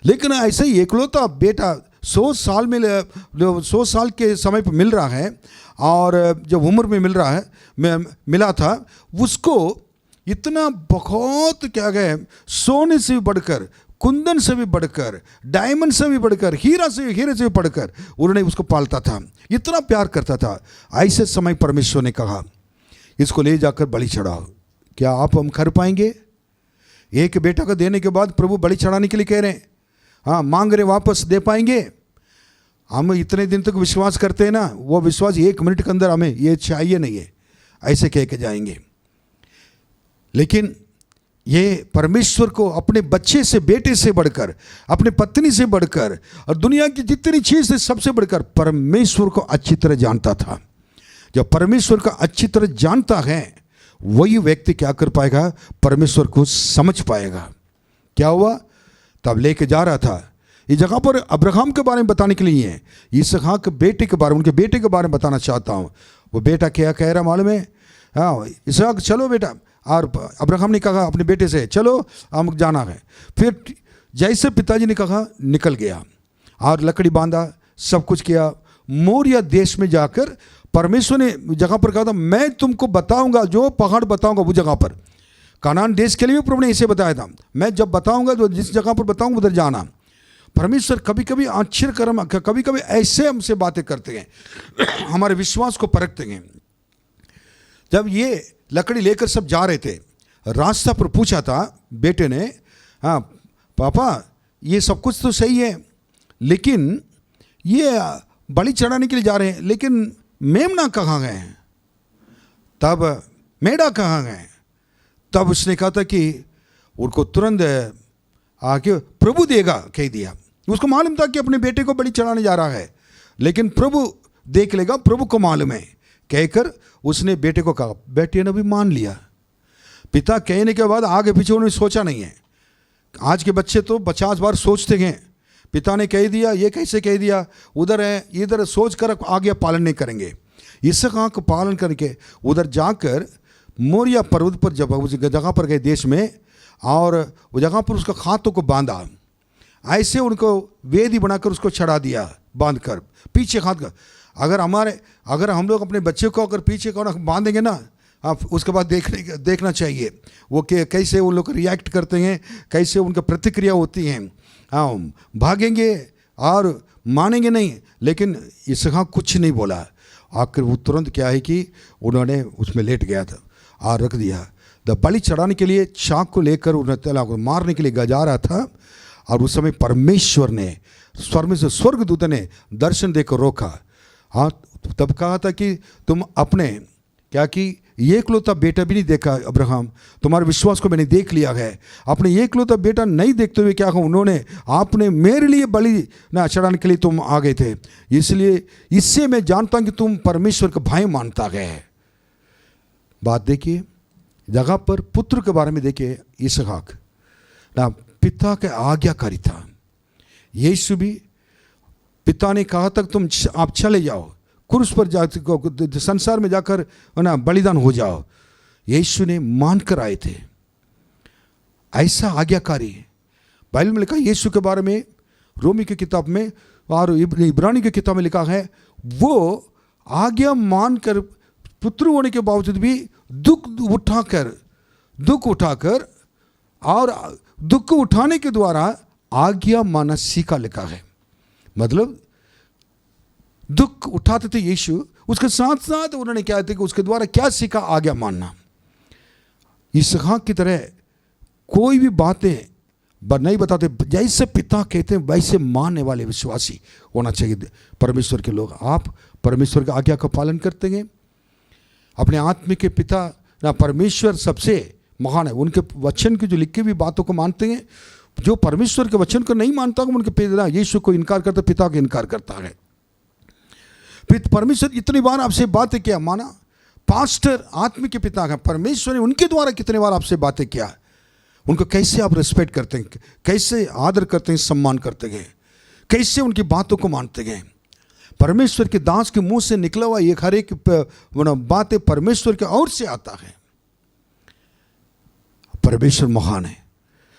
लेकिन ऐसे ही एकलौता बेटा 100 साल के समय पर मिल रहा है और जब उम्र में मिल रहा है मिला था उसको इतना बहुत क्या गए सोने से भी बढ़कर, कुंदन से भी बढ़कर, डायमंड से भी बढ़कर, हीरे से भी बढ़कर उन्होंने उसको पालता था, इतना प्यार करता था। ऐसे समय परमेश्वर ने कहा इसको ले जाकर बलि चढ़ाओ। क्या आप हम कर पाएंगे? एक बेटा को देने के बाद प्रभु बलि चढ़ाने के लिए कह रहे हैं, हाँ मांग रहे, वापस दे पाएंगे? हम इतने दिन तक विश्वास करते हैं ना, वो विश्वास 1 मिनट के अंदर हमें ये चाहिए नहीं है, ऐसे कह के जाएंगे। लेकिन ये परमेश्वर को अपने बच्चे से, बेटे से बढ़कर, अपने पत्नी से बढ़कर और दुनिया की जितनी चीज़ है सबसे बढ़कर परमेश्वर को अच्छी तरह जानता था। जब परमेश्वर का अच्छी तरह जानता है वही व्यक्ति क्या कर पाएगा? परमेश्वर को समझ पाएगा। क्या हुआ? तब लेके जा रहा था। इस जगह पर अब्राहम के बारे में बताने के लिए है, इसहाक के बेटे के बारे में, उनके बेटे के बारे में बताना चाहता हूँ। वो बेटा क्या कह रहा मालूम है? हाँ, इसहाक चलो बेटा, और अब्राहम ने कहा अपने बेटे से चलो हम जाना है। फिर जैसे पिताजी ने कहा निकल गया और लकड़ी बांधा, सब कुछ किया। मोरिया देश में जाकर परमेश्वर ने जगह पर कहा था मैं तुमको बताऊंगा, जो पहाड़ बताऊंगा वो जगह पर। कनान देश के लिए भी प्रभु ने इसे बताया था, मैं जब बताऊंगा तो जिस जगह पर बताऊंगा उधर जाना। परमेश्वर कभी कभी आश्चर्यकर्म, कभी कभी ऐसे हमसे बातें करते हैं, हमारे विश्वास को परखते हैं। जब ये लकड़ी लेकर सब जा रहे थे, रास्ता पर पूछा था बेटे ने, हाँ पापा ये सब कुछ तो सही है, लेकिन ये बलि चढ़ाने के लिए जा रहे हैं, लेकिन मेमना कहाँ गए? तब मेढ़ा कहाँ गए? तब उसने कहा था कि उनको तुरंत आके प्रभु देगा कह दिया। उसको मालूम था कि अपने बेटे को बलि चढ़ाने जा रहा है, लेकिन प्रभु देख लेगा, प्रभु को मालूम है कहकर उसने बेटे को कहा। बेटे ने भी मान लिया। पिता कहने के बाद आगे पीछे उन्होंने सोचा नहीं है। आज के बच्चे तो 50 बार सोचते हैं, पिता ने कह दिया, ये कैसे कह दिया, उधर है इधर सोच कर आगे पालन नहीं करेंगे। इसहाक का पालन करके उधर जाकर मोरिया पर्वत पर जब उस जगह पर गए देश में, और वो जगह पर उसका हाथों को बांधा, ऐसे उनको वेदी बनाकर उसको चढ़ा दिया बांध कर पीछे हाथ का। अगर हम लोग अपने बच्चे को अगर पीछे को बांधेंगे ना, आप उसके बाद देखना चाहिए वो कैसे उन लोग रिएक्ट करते हैं, कैसे उनका प्रतिक्रिया होती हैं। हाँ, भागेंगे और मानेंगे नहीं, लेकिन इसहाक कुछ नहीं बोला। आखिर वो तुरंत क्या है कि उन्होंने उसमें लेट गया था और रख दिया। द बलि चढ़ाने के लिए चाक को लेकर उन्हें मारने के लिए जा रहा था, और उस समय परमेश्वर ने स्वर्गदूत ने दर्शन देकर रोका। हाँ, तब कहा था कि तुम अपने क्या कि एकलौता बेटा भी नहीं देखा अब्राहम, तुम्हारे विश्वास को मैंने देख लिया है। अपने एकलौता बेटा नहीं देखते हुए क्या कहा उन्होंने, आपने मेरे लिए बलि ना चढ़ाने के लिए तुम आ गए थे, इसलिए इससे मैं जानता हूं कि तुम परमेश्वर का भय मानता है। बात देखिए, जगह पर पुत्र के बारे में देखिए, इसहाक ना पिता के आज्ञाकारी था। यीशु भी पिता ने कहा तक तुम आप चले जाओ, क्रूस पर जा संसार में जाकर ना बलिदान हो जाओ, यीशु ने मान कर आए थे। ऐसा आज्ञाकारी बाइबल में लिखा है। यीशु के बारे में रोमी की किताब में और इब्रानी की किताब में लिखा है, वो आज्ञा मानकर पुत्र होने के बावजूद भी दुख उठाकर और दुख उठाने के द्वारा आज्ञा माना सीखा लिखा है। मतलब दुख उठाते थे यीशु, उसके साथ साथ उन्होंने क्या थे कि उसके द्वारा क्या सीखा, आज्ञा मानना। इसहाक की तरह कोई भी बातें नहीं बताते, जैसे पिता कहते हैं वैसे मानने वाले विश्वासी होना चाहिए परमेश्वर के लोग। आप परमेश्वर की आज्ञा का पालन करते हैं, अपने आत्मिक के पिता ना परमेश्वर सबसे महान है, उनके वचन की जो लिखी हुई बातों को मानते हैं। जो परमेश्वर के वचन को नहीं मानता उनके पिता यीशु को इनकार करता, पिता को इनकार करता है। परमेश्वर इतनी बार आपसे बातें किया, माना पास्टर आत्मिक के पिता है, परमेश्वर ने उनके द्वारा कितने बार आपसे बातें किया, उनको कैसे आप रिस्पेक्ट करते हैं, कैसे आदर करते हैं, सम्मान करते हैं, कैसे उनकी बातों को मानते हैं। परमेश्वर के दास के मुंह से निकला हुआ एक हर एक बातें परमेश्वर के ओर से आता है। परमेश्वर महान है।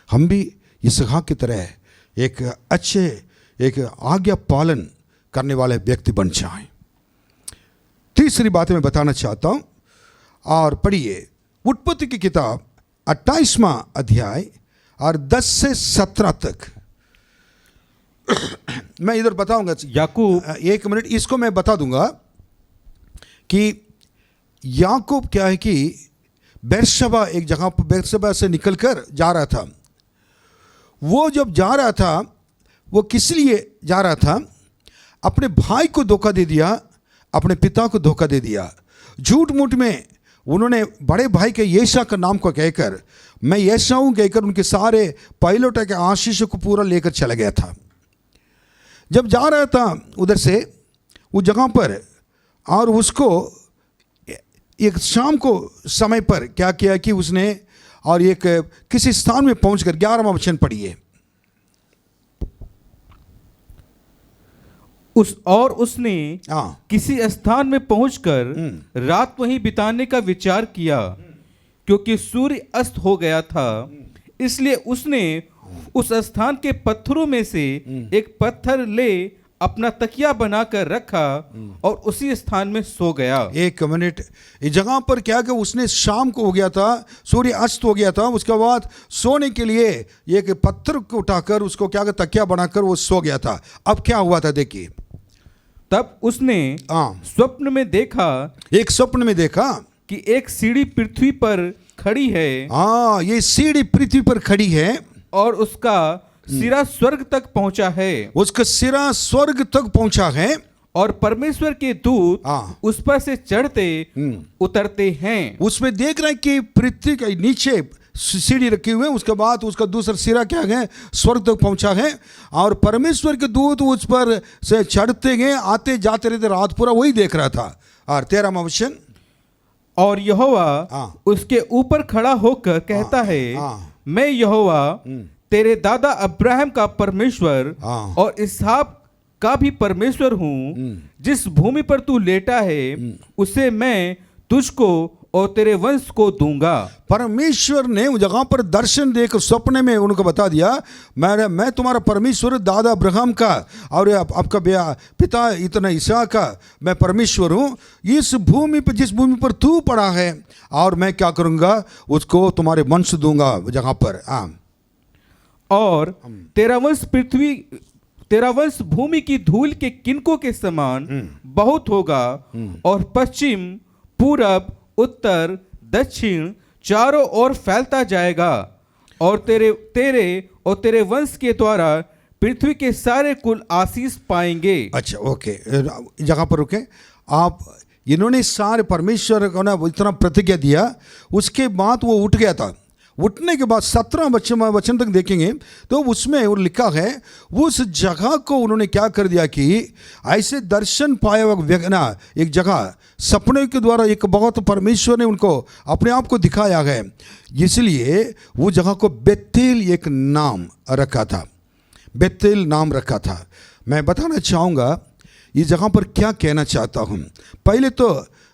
हम भी इसहाक की तरह एक अच्छे एक आज्ञा पालन करने वाले व्यक्ति बन जाएं। तीसरी बात मैं बताना चाहता हूं, और पढ़िए उत्पत्ति की किताब 28वां अध्याय और 10 से 17 तक। मैं इधर बताऊंगा याकूब, एक मिनट, इसको मैं बता दूंगा कि याकूब क्या है कि बेरशबा, एक जगह पर बेरशबा से निकलकर जा रहा था। वो जब जा रहा था, वो किस लिए जा रहा था? अपने भाई को धोखा दे दिया, अपने पिता को धोखा दे दिया। झूठ मूठ में उन्होंने बड़े भाई के येशा का नाम को कहकर, मैं येशा हूँ कहकर, उनके सारे पायलट के आशीष को पूरा लेकर चला गया था। जब जा रहा था उधर से उस जगह पर, और उसको एक शाम को समय पर क्या किया कि उसने, और एक किसी स्थान में पहुंचकर 11वां वचन पढ़िए। उसने किसी स्थान में पहुंचकर रात वहीं बिताने का विचार किया, क्योंकि सूर्य अस्त हो गया था। इसलिए उसने उस स्थान के पत्थरों में से एक पत्थर ले अपना तकिया बनाकर रखा और उसी स्थान में सो गया। एक मिनट, इस जगह पर क्या कि उसने शाम को हो गया था, सूर्य अस्त हो गया था, उसके बाद सोने के लिए एक पत्थर को उठाकर उसको क्या कि तकिया बनाकर वो सो गया था। अब क्या हुआ था देखिए, तब उसने स्वप्न में देखा, एक स्वप्न में देखा कि एक सीढ़ी पृथ्वी पर खड़ी है। ये सीढ़ी पृथ्वी पर खड़ी है और उसका सिरा स्वर्ग तक पहुंचा है। उसका सिरा स्वर्ग तक पहुंचा है, और परमेश्वर के दूत उस पर से चढ़ते उतरते हैं। उसमें देख रहे हैं कि पृथ्वी के नीचे सीढ़ी रखी हुई है, उसके बाद उसका दूसरा सिरा क्या है, स्वर्ग तक पहुंचा है, और परमेश्वर के दूत उस पर से चढ़ते गए, आते जाते रहते, रात पूरा वही देख रहा था। और 13वां वचन, और यहोवा उसके ऊपर खड़ा होकर कहता है, मैं यहोवा तेरे दादा अब्राहम का परमेश्वर और इसहाक का भी परमेश्वर हूँ। जिस भूमि पर तू लेटा है उसे मैं तुझको और तेरे वंश को दूंगा। परमेश्वर ने उस जगह पर दर्शन देकर स्वप्न में उनको बता दिया, मैं तुम्हारा परमेश्वर दादा अब्राहम का और आपका पिता इतना इसहाक का मैं परमेश्वर हूँ। इस भूमि पर, जिस भूमि पर तू पड़ा है, और मैं क्या करूँगा, उसको तुम्हारे वंश दूंगा जगह पर। और तेरा वंश भूमि की धूल के किनकों के समान बहुत होगा, और पश्चिम, पूरब, उत्तर, दक्षिण चारों ओर फैलता जाएगा, और तेरे वंश के द्वारा पृथ्वी के सारे कुल आशीष पाएंगे। अच्छा, ओके, जगह पर रुके आप। इन्होंने सारे परमेश्वर को ना इतना प्रतिज्ञा दिया, उसके बाद वो उठ गया था। उठने के बाद 17 वचन तक देखेंगे तो उसमें वो लिखा है, उस जगह को उन्होंने क्या कर दिया कि ऐसे दर्शन पाया हुआ ना, एक जगह सपने के द्वारा एक बहुत परमेश्वर ने उनको अपने आप को दिखाया है, इसलिए वो जगह को बेतेल एक नाम रखा था, बेतेल नाम रखा था। मैं बताना चाहूँगा इस जगह पर क्या कहना चाहता हूँ। पहले तो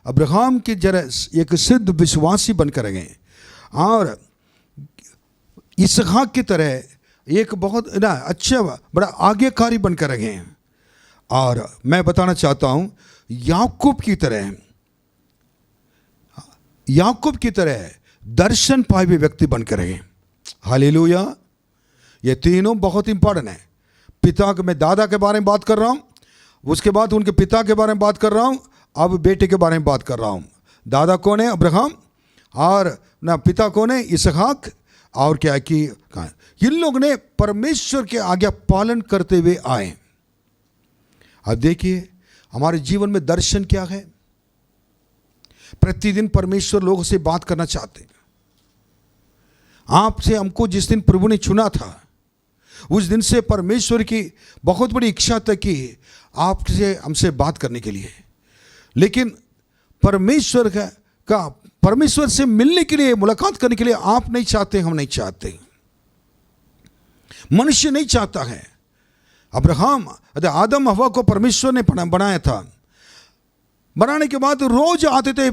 अब्राहम की जरा एक सिद्ध विश्वासी बनकर गए, और इसहाक की तरह एक बहुत ना अच्छा बड़ा आज्ञाकारी बनकर रहे हैं। और मैं बताना चाहता हूँ याकूब की तरह दर्शन पाए हुए व्यक्ति बनकर रहे। हालेलुया। ये तीनों बहुत इंपॉर्टेंट है। पिता के, मैं दादा के बारे में बात कर रहा हूँ, उसके बाद उनके पिता के बारे में बात कर रहा हूँ, अब बेटे के बारे में बात कर रहा हूँ। दादा कौन है? अब्राहम, और ना पिता कौन है? इसहाक। और क्या कि इन लोग ने परमेश्वर के आज्ञा पालन करते हुए आए। अब देखिए हमारे जीवन में दर्शन क्या है। प्रतिदिन परमेश्वर लोगों से बात करना चाहते हैं। आपसे हमको जिस दिन प्रभु ने चुना था, उस दिन से परमेश्वर की बहुत बड़ी इच्छा तक कि आपसे हमसे बात करने के लिए, लेकिन परमेश्वर से मिलने के लिए, मुलाकात करने के लिए आप नहीं चाहते, हम नहीं चाहते, मनुष्य नहीं चाहता है। आदम हवा को परमेश्वर ने बनाया था। बनाने के बाद रोज आते थे,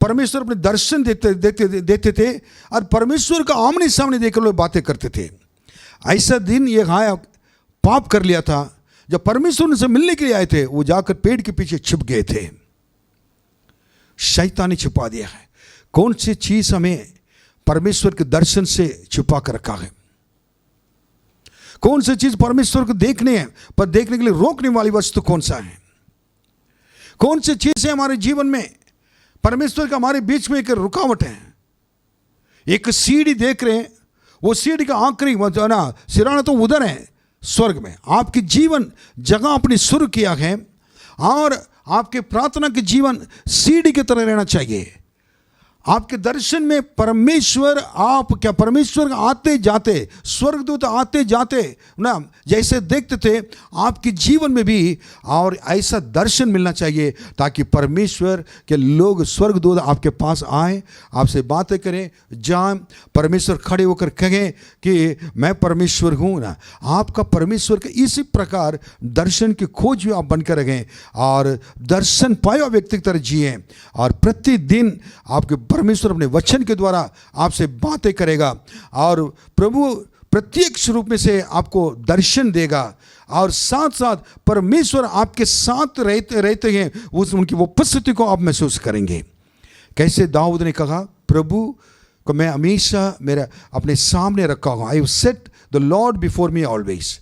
परमेश्वर अपने दर्शन देते थे, और परमेश्वर का आमने सामने देखकर लोग बातें करते थे। ऐसा दिन ये आया, पाप कर लिया था, जब परमेश्वर उनसे मिलने के लिए आए थे वो जाकर पेड़ के पीछे छिप गए थे। शैतान ने छिपा दिया है। कौन सी चीज हमें परमेश्वर के दर्शन से छिपा कर रखा है? कौन सी चीज परमेश्वर को देखने के लिए रोकने वाली वस्तु कौन सा है? कौन सी चीज है हमारे जीवन में परमेश्वर का हमारे बीच में एक रुकावट है? एक सीढ़ी देख रहे हैं, वो सीढ़ी का आखिरी सिराना तो उधर है स्वर्ग में। आपकी जीवन जगह आपने शुरू किया है और आपके प्रार्थना के जीवन सीढ़ी की तरह रहना चाहिए। आपके दर्शन में परमेश्वर, आप क्या परमेश्वर आते जाते, स्वर्गदूत आते जाते ना जैसे देखते थे, आपके जीवन में भी और ऐसा दर्शन मिलना चाहिए ताकि परमेश्वर के लोग, स्वर्गदूत आपके पास आए, आपसे बातें करें, जाएं, परमेश्वर खड़े होकर कहें कि मैं परमेश्वर हूँ ना। आपका परमेश्वर का इसी प्रकार दर्शन की खोज भी आप बनकर रहें और दर्शन पाया व्यक्ति की तरह जिए और प्रतिदिन आपके परमेश्वर अपने वचन के द्वारा आपसे बातें करेगा और प्रभु प्रत्यक्ष रूप में से आपको दर्शन देगा और साथ साथ परमेश्वर आपके साथ रहते हैं, उनकी वो उपस्थिति को आप महसूस करेंगे। कैसे दाऊद ने कहा, प्रभु को मैं हमेशा मेरा अपने सामने रखा हूँ। I have set the Lord before me always.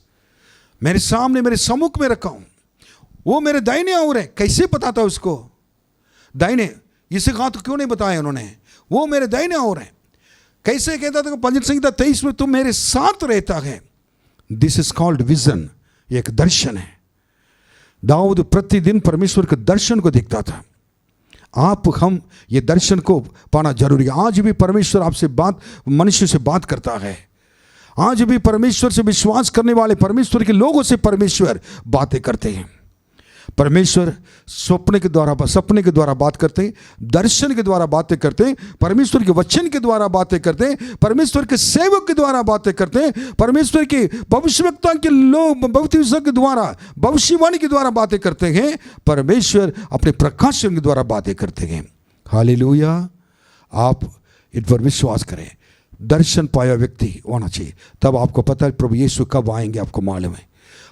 मेरे सामने, मेरे सम्मुख में रखा हूँ। वो मेरे दाहिने ओर है। कैसे पता था उसको? दाहिने इसे कहा तो क्यों नहीं बताया उन्होंने? वो मेरे दाहिने ओर है। कैसे कहता था? भजन संहिता 23 में तुम मेरे साथ रहता है। This is called vision. एक दर्शन है। दाऊद प्रतिदिन परमेश्वर के दर्शन को देखता था। हम ये दर्शन को पाना जरूरी है। आज भी परमेश्वर आपसे मनुष्य से बात करता है। आज भी परमेश्वर से विश्वास करने वाले परमेश्वर के लोगों से परमेश्वर बातें करते हैं। परमेश्वर सपने के द्वारा बात करते हैं, दर्शन के द्वारा बातें करते हैं, परमेश्वर के वचन के द्वारा बातें करते हैं, परमेश्वर के सेवक के द्वारा बातें करते हैं, परमेश्वर की भविष्यवक्ता के लोग भविष्य के द्वारा, भविष्यवाणी के द्वारा बातें करते हैं। परमेश्वर अपने प्रकाशन के द्वारा बातें करते हैं। हालेलुया। आप इन पर विश्वास करें। दर्शन पाया व्यक्ति होना चाहिए, तब आपको पता है प्रभु यीशु कब आएंगे, आपको मालूम है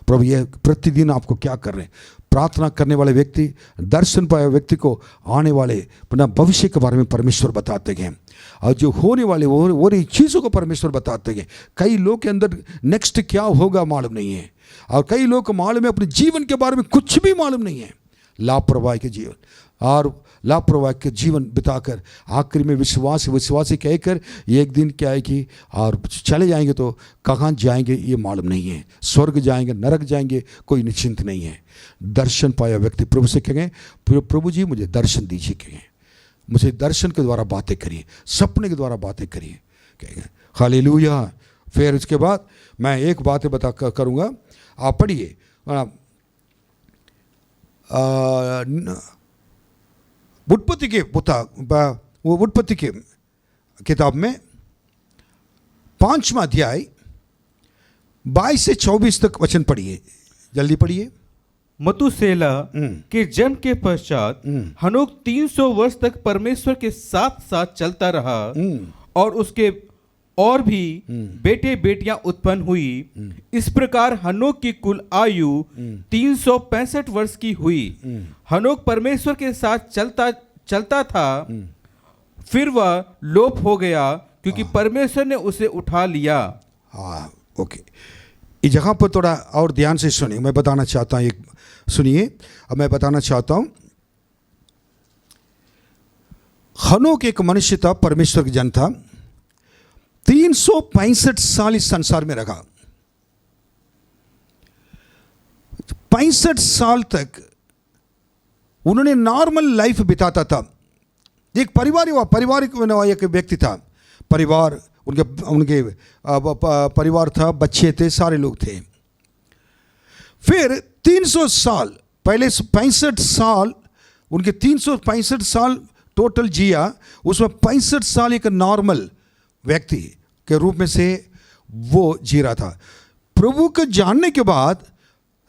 प्रभु ये प्रतिदिन आपको क्या कर रहे हैं। प्रार्थना करने वाले व्यक्ति, दर्शन पाए व्यक्ति को आने वाले अपना भविष्य के बारे में परमेश्वर बताते हैं और जो होने वाले वो चीज़ों को परमेश्वर बताते हैं। कई लोग के अंदर नेक्स्ट क्या होगा मालूम नहीं है और कई लोग को मालूम है अपने जीवन के बारे में कुछ भी मालूम नहीं है। लापरवाही के जीवन और लापरवाही के जीवन बिताकर आखिर में विश्वासी कहकर एक दिन क्या है कि और चले जाएंगे तो कहाँ जाएंगे ये मालूम नहीं है। स्वर्ग जाएंगे, नरक जाएंगे, कोई निश्चिंत नहीं है। दर्शन पाया व्यक्ति प्रभु से कहें, प्रभु जी मुझे दर्शन दीजिए, कहें मुझे दर्शन के द्वारा बातें करिए, सपने के द्वारा बातें करिए, कहेंगे हालेलुया। फिर उसके बाद मैं एक बात बता करूँगा, आप पढ़िए उत्पत्ति के वो उत्पत्ति के किताब में 5वां अध्याय 22 से 24 तक वचन पढ़िए, जल्दी पढ़िए। मतुसेला के जन्म के पश्चात हनोक 300 वर्ष तक परमेश्वर के साथ साथ चलता रहा और उसके और भी बेटे बेटियां उत्पन्न हुई। इस प्रकार हनोक की कुल आयु 365 वर्ष की हुई। हनोक परमेश्वर के साथ चलता था, फिर वह लोप हो गया क्योंकि परमेश्वर ने उसे उठा लिया। ओके, इस जगह पर थोड़ा और ध्यान से सुनिए। मैं बताना चाहता हूँ, सुनिए। अब मैं बताना चाहता हूँ, हनोक एक मनुष्य था, परमेश्वर का जन था। 365 साल इस संसार में रहा। 65 साल तक उन्होंने नॉर्मल लाइफ बिताता था। एक पारिवारिक एक व्यक्ति था। परिवार उनके परिवार था, बच्चे थे, सारे लोग थे। फिर 300 साल पहले 65 साल उनके 365 साल टोटल जिया। उसमें 65 साल एक नॉर्मल व्यक्ति के रूप में से वो जी रहा था। प्रभु को जानने के बाद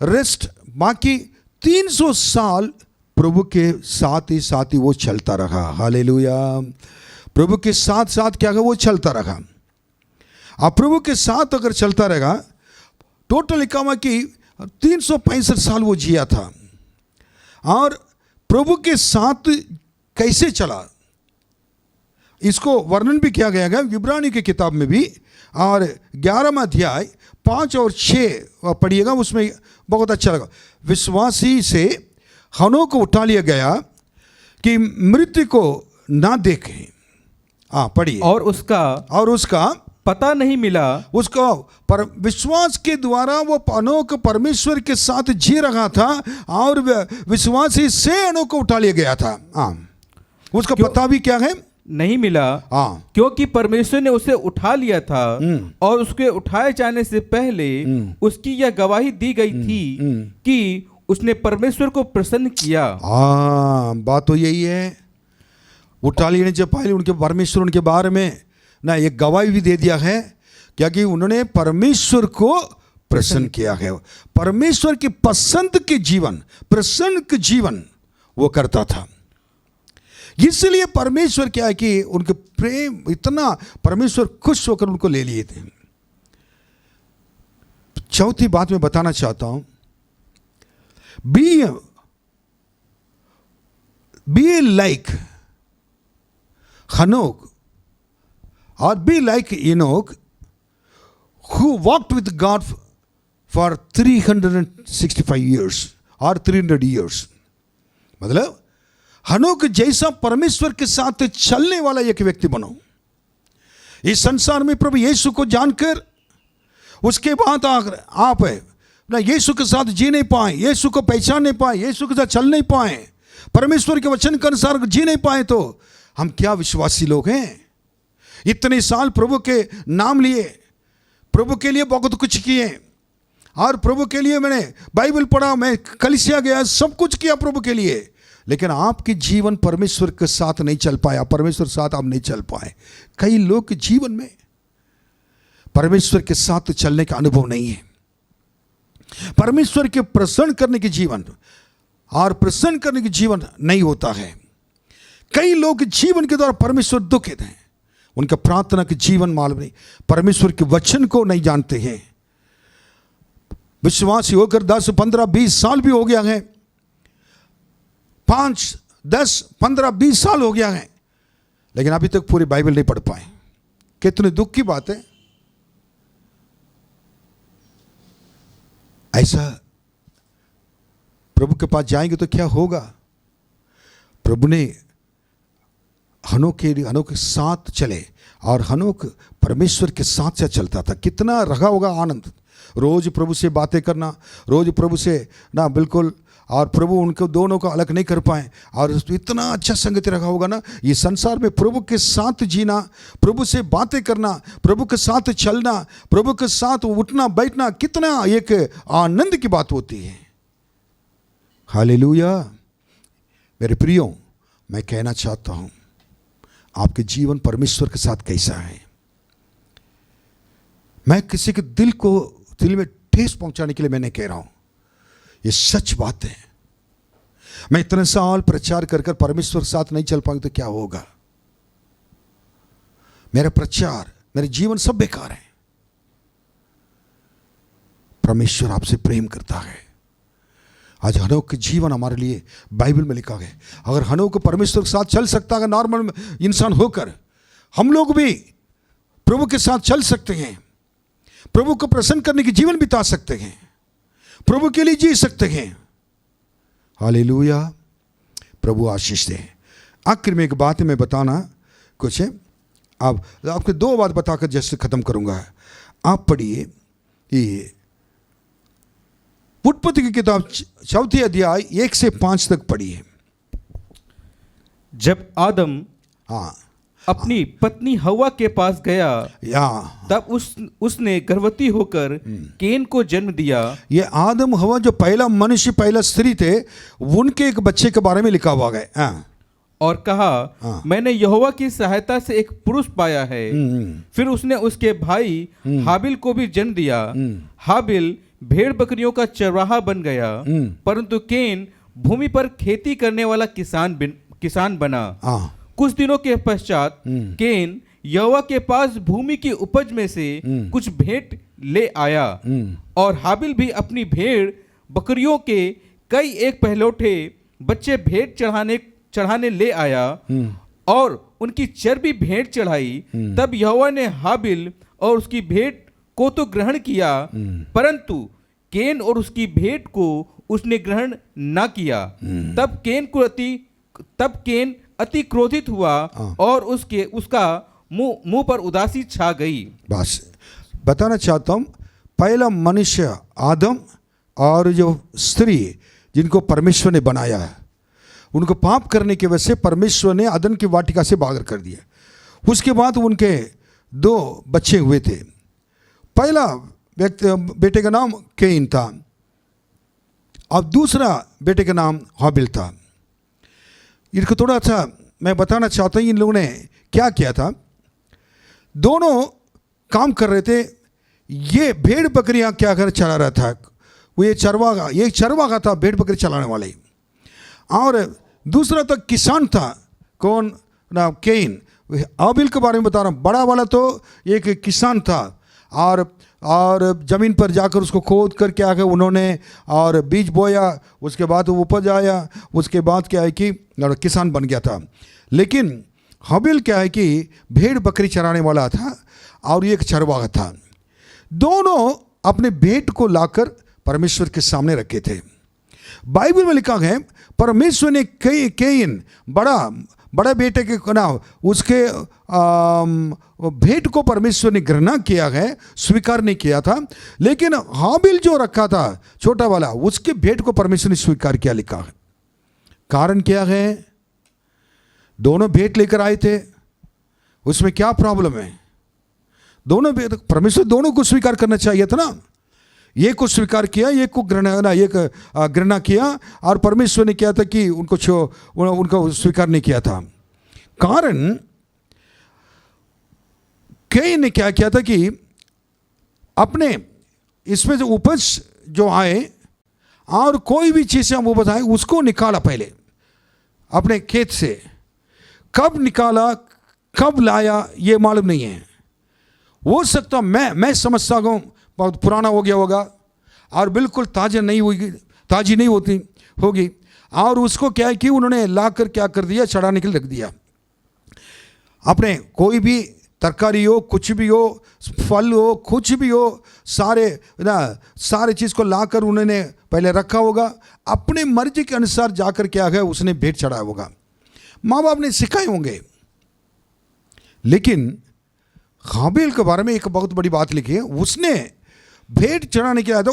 रेस्ट बाकी 300 साल प्रभु के साथ ही वो चलता रहा। हालेलुया। प्रभु के साथ साथ क्या है, वो चलता रहा। अब प्रभु के साथ अगर चलता रहेगा टोटल लिखा हुआ कि 365 साल वो जिया था और प्रभु के साथ कैसे चला इसको वर्णन भी किया गया है इब्रानी की किताब में भी। और 11वां अध्याय 5 और 6 पढ़िएगा, उसमें बहुत अच्छा लगा। विश्वासी से हनोक को उठा लिया गया कि मृत्यु को ना देखे। पढ़िए। और उसका पता नहीं मिला। उसको पर विश्वास के द्वारा वो हनोक परमेश्वर के साथ जी रहा था और विश्वासी से हनोक को उठा लिया गया था। उसका पता भी क्या है? नहीं मिला। क्योंकि परमेश्वर ने उसे उठा लिया था और उसके उठाए जाने से पहले उसकी यह गवाही दी गई थी कि उसने परमेश्वर को प्रसन्न किया। बात तो यही है। उठा लेने से पहले उनके परमेश्वर उनके बारे में ना एक गवाही भी दे दिया है क्या कि उन्होंने परमेश्वर को प्रसन्न किया है। परमेश्वर की पसंद के जीवन, प्रसन्न के जीवन वो करता था। इसलिए परमेश्वर क्या है कि उनके प्रेम इतना परमेश्वर खुश होकर उनको ले लिए थे। चौथी बात मैं बताना चाहता हूं, बी लाइक हनोक or be like Enoch who walked with God for 365 years or 300 years। मतलब हनोक जैसा परमेश्वर के साथ चलने वाला एक व्यक्ति बनो। इस संसार में प्रभु यीशु को जानकर उसके बाद आप ना यीशु के साथ जी नहीं पाए, यीशु को पहचान नहीं पाए, यीशु के साथ चल नहीं पाए, परमेश्वर के वचन के अनुसार जी नहीं पाए, तो हम क्या विश्वासी लोग हैं? इतने साल प्रभु के नाम लिए, प्रभु के लिए बहुत कुछ किए और प्रभु के लिए मैंने बाइबल पढ़ा, मैं कलीसिया गया, सब कुछ किया प्रभु के लिए, लेकिन आपके जीवन परमेश्वर के साथ नहीं चल पाया, परमेश्वर के साथ आप नहीं चल पाए। कई लोग के जीवन में परमेश्वर के साथ चलने का अनुभव नहीं है। परमेश्वर के प्रसन्न करने के जीवन और प्रसन्न करने के जीवन नहीं होता है। कई लोग जीवन के द्वारा परमेश्वर दुखित हैं, उनका प्रार्थना के जीवन मालूम नहीं, परमेश्वर के वचन को नहीं जानते हैं। विश्वासी होकर 10, 15, 20 साल भी हो गया है, 5, 10, 15, 20 साल हो गया है, लेकिन अभी तक पूरी बाइबल नहीं पढ़ पाए। कितने दुख की बात है। ऐसा प्रभु के पास जाएंगे तो क्या होगा? प्रभु ने हनोक के साथ चले और हनोक परमेश्वर के साथ से चलता था। कितना रहा होगा आनंद, रोज प्रभु से बातें करना, रोज प्रभु से ना बिल्कुल, और प्रभु उनको दोनों को अलग नहीं कर पाए और इतना अच्छा संगति रखा होगा ना। ये संसार में प्रभु के साथ जीना, प्रभु से बातें करना, प्रभु के साथ चलना, प्रभु के साथ उठना बैठना, कितना एक आनंद की बात होती है। हालेलुया। मेरे प्रियो, मैं कहना चाहता हूँ आपके जीवन परमेश्वर के साथ कैसा है। मैं किसी के दिल में ठेस पहुंचाने के लिए मैं नहीं कह रहा हूं, ये सच बात है। मैं इतने साल प्रचार कर कर परमेश्वर के साथ नहीं चल पाऊंगा तो क्या होगा? मेरा प्रचार, मेरे जीवन सब बेकार है। परमेश्वर आपसे प्रेम करता है। आज हनोक के जीवन हमारे लिए बाइबल में लिखा गया। अगर हनोक परमेश्वर के साथ चल सकता है नॉर्मल इंसान होकर, हम लोग भी प्रभु के साथ चल सकते हैं, प्रभु को प्रसन्न करने की जीवन बिता सकते हैं, प्रभु के लिए जी सकते हैं। हालेलुया। प्रभु आशीष दे। आखिर में एक बात मैं बताना कुछ है। अब आपके 2 बात बताकर जैसे खत्म करूंगा। आप पढ़िए ये उत्पत्ति की किताब 4 अध्याय 1 से 5 तक पढ़िए। जब आदम अपनी पत्नी हवा के पास गया तब उसने गर्भवती होकर केन को जन्म दिया। ये आदम हवा जो पहला मनुष्य, पहला स्त्री थे, उनके एक बच्चे के बारे में लिखा हुआ है। और कहा, मैंने यहोवा की सहायता से एक पुरुष पाया है। फिर उसने उसके भाई हाबिल को भी जन्म दिया। हाबिल भेड़ बकरियों का चरवाहा बन गया, परंतु केन भूमि पर खेती करने वाला किसान बना। कुछ दिनों के पश्चात केन यहोवा के पास भूमि की उपज में से कुछ भेंट ले आया, और हाबिल भी अपनी भेड़ बकरियों के कई एक पहलौठे बच्चे भेंट चढ़ाने ले आया और उनकी चर्बी भेंट चढ़ाई। तब यहोवा ने हाबिल और उसकी भेंट को तो ग्रहण किया, परंतु केन और उसकी भेंट को उसने ग्रहण ना किया। तब केन अति क्रोधित हुआ और उसका मुंह पर उदासी छा गई। बस बताना चाहता हूँ, पहला मनुष्य आदम और जो स्त्री जिनको परमेश्वर ने बनाया है, उनको पाप करने की वजह से परमेश्वर ने अदन की वाटिका से बाहर कर दिया। उसके बाद उनके 2 बच्चे हुए थे। पहला बेटे का नाम केन था और दूसरा बेटे का नाम हाबिल था। इनको थोड़ा सा मैं बताना चाहता हूँ इन लोगों ने क्या किया था। दोनों काम कर रहे थे। ये भेड़ बकरियां क्या कर चला रहा था, वो ये चरवाहा था, भेड़ बकरी चलाने वाले। और दूसरा तो किसान था, कौन ना केन। हाबिल के बारे में बता रहा हूँ। बड़ा वाला तो एक किसान था और ज़मीन पर जाकर उसको खोद कर क्या है उन्होंने और बीज बोया, उसके बाद वो उपज आया, उसके बाद क्या है कि किसान बन गया था। लेकिन हाबिल क्या है कि भेड़ बकरी चराने वाला था और ये एक चरवाहा था। दोनों अपने भेंट को लाकर परमेश्वर के सामने रखे थे। बाइबल में लिखा है परमेश्वर ने केन बड़ा बेटे के ना उसके भेंट को परमेश्वर ने घृणा किया है, स्वीकार नहीं किया था। लेकिन हाबिल जो रखा था छोटा वाला, उसके भेंट को परमेश्वर ने स्वीकार किया, लिखा है। कारण क्या है? दोनों भेंट लेकर आए थे, उसमें क्या प्रॉब्लम है? दोनों परमेश्वर दोनों को स्वीकार करना चाहिए था ना। एक को स्वीकार किया, एक को घृणा किया, और परमेश्वर ने क्या था कि उनको स्वीकार नहीं किया था। कारण केन ने क्या किया था कि अपने इसमें जो उपज जो आए और कोई भी चीज़ हम उपज आए उसको निकाला पहले अपने खेत से। कब निकाला कब लाया ये मालूम नहीं है। हो सकता मैं समझता हूँ बहुत पुराना हो गया होगा और बिल्कुल ताज़ा ताज़ी नहीं होगी, और उसको क्या है कि उन्होंने लाकर क्या कर दिया, चढ़ाने के लिए रख दिया। अपने कोई भी तरकारी हो, कुछ भी हो, फल हो, कुछ भी हो, सारे चीज़ को लाकर उन्होंने पहले रखा होगा। अपने मर्जी के अनुसार जाकर क्या है उसने भेंट चढ़ाया होगा। माँ बाप ने सिखाए होंगे। लेकिन हाबिल के बारे में एक बहुत बड़ी बात लिखी है, उसने भेंट चढ़ाने के बाद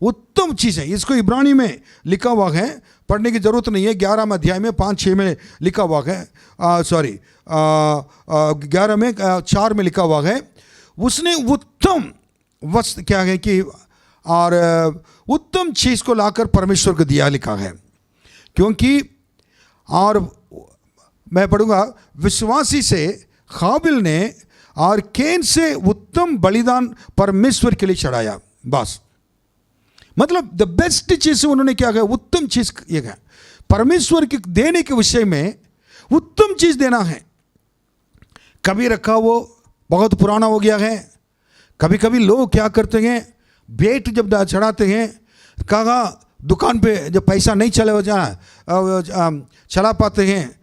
उत्तम चीज़ है। इसको इब्रानी में लिखा हुआ है, पढ़ने की जरूरत नहीं है। 11 अध्याय में 5-6 में लिखा हुआ है, 11 में 4 में लिखा हुआ है। उसने उत्तम वस्त्र क्या है कि और उत्तम चीज़ को लाकर परमेश्वर को दिया, लिखा है। क्योंकि और मैं पढ़ूंगा, विश्वासी से हाबिल ने और केन से उत्तम बलिदान परमेश्वर के लिए चढ़ाया। बस मतलब द बेस्ट चीज़ उन्होंने क्या कहा, उत्तम चीज़ ये है। परमेश्वर के देने के विषय में उत्तम चीज़ देना है। कभी रखा वो बहुत पुराना हो गया है। कभी कभी लोग क्या करते हैं, भेंट जब चढ़ाते हैं, कहा दुकान पे जब पैसा नहीं चला पाते हैं,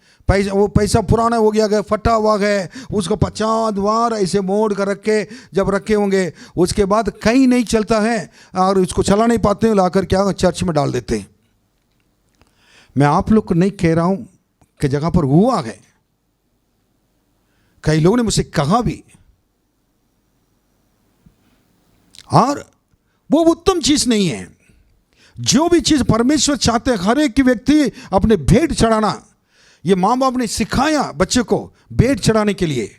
वो पैसा पुराना हो गया है, फटा हुआ है, उसको 50 बार ऐसे मोड़ कर जब रखे होंगे, उसके बाद कहीं नहीं चलता है और उसको चला नहीं पाते हैं, लाकर क्या चर्च में डाल देते हैं। मैं आप लोग को नहीं कह रहा हूँ कि जगह पर हुआ है, कई लोगों ने मुझसे कहा भी, और वो उत्तम चीज़ नहीं है। जो भी चीज़ परमेश्वर चाहते हैं हर एक व्यक्ति अपने भेंट चढ़ाना, ये माँ बाप ने सिखाया बच्चे को भेंट चढ़ाने के लिए,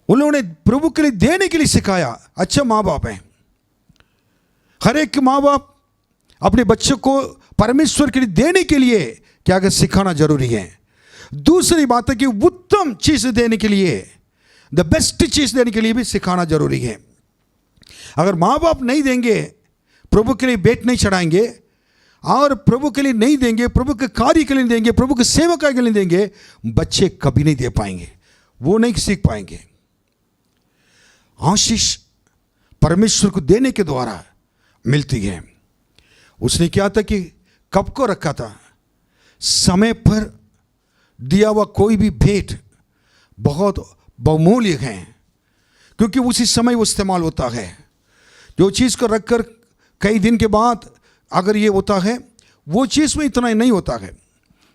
उन्होंने प्रभु के लिए देने के लिए सिखाया। अच्छा माँ बाप हैं। हर एक माँ बाप अपने बच्चे को परमेश्वर के लिए देने के लिए क्या कर सिखाना जरूरी है। दूसरी बात है कि उत्तम चीज़ देने के लिए, द बेस्ट चीज़ देने के लिए भी सिखाना जरूरी है। अगर माँ बाप नहीं देंगे, प्रभु के लिए भेंट नहीं चढ़ाएंगे और प्रभु के लिए नहीं देंगे, प्रभु के कार्य के लिए देंगे, प्रभु के सेवका के लिए देंगे, बच्चे कभी नहीं दे पाएंगे, वो नहीं सीख पाएंगे। आशीष परमेश्वर को देने के द्वारा मिलती है। उसने क्या था कि कब को रखा था, समय पर दिया हुआ कोई भी भेंट बहुत बहुमूल्य है, क्योंकि उसी समय वो इस्तेमाल होता है। जो चीज़ को रखकर कई दिन के बाद अगर ये होता है, वो चीज़ में इतना नहीं होता है,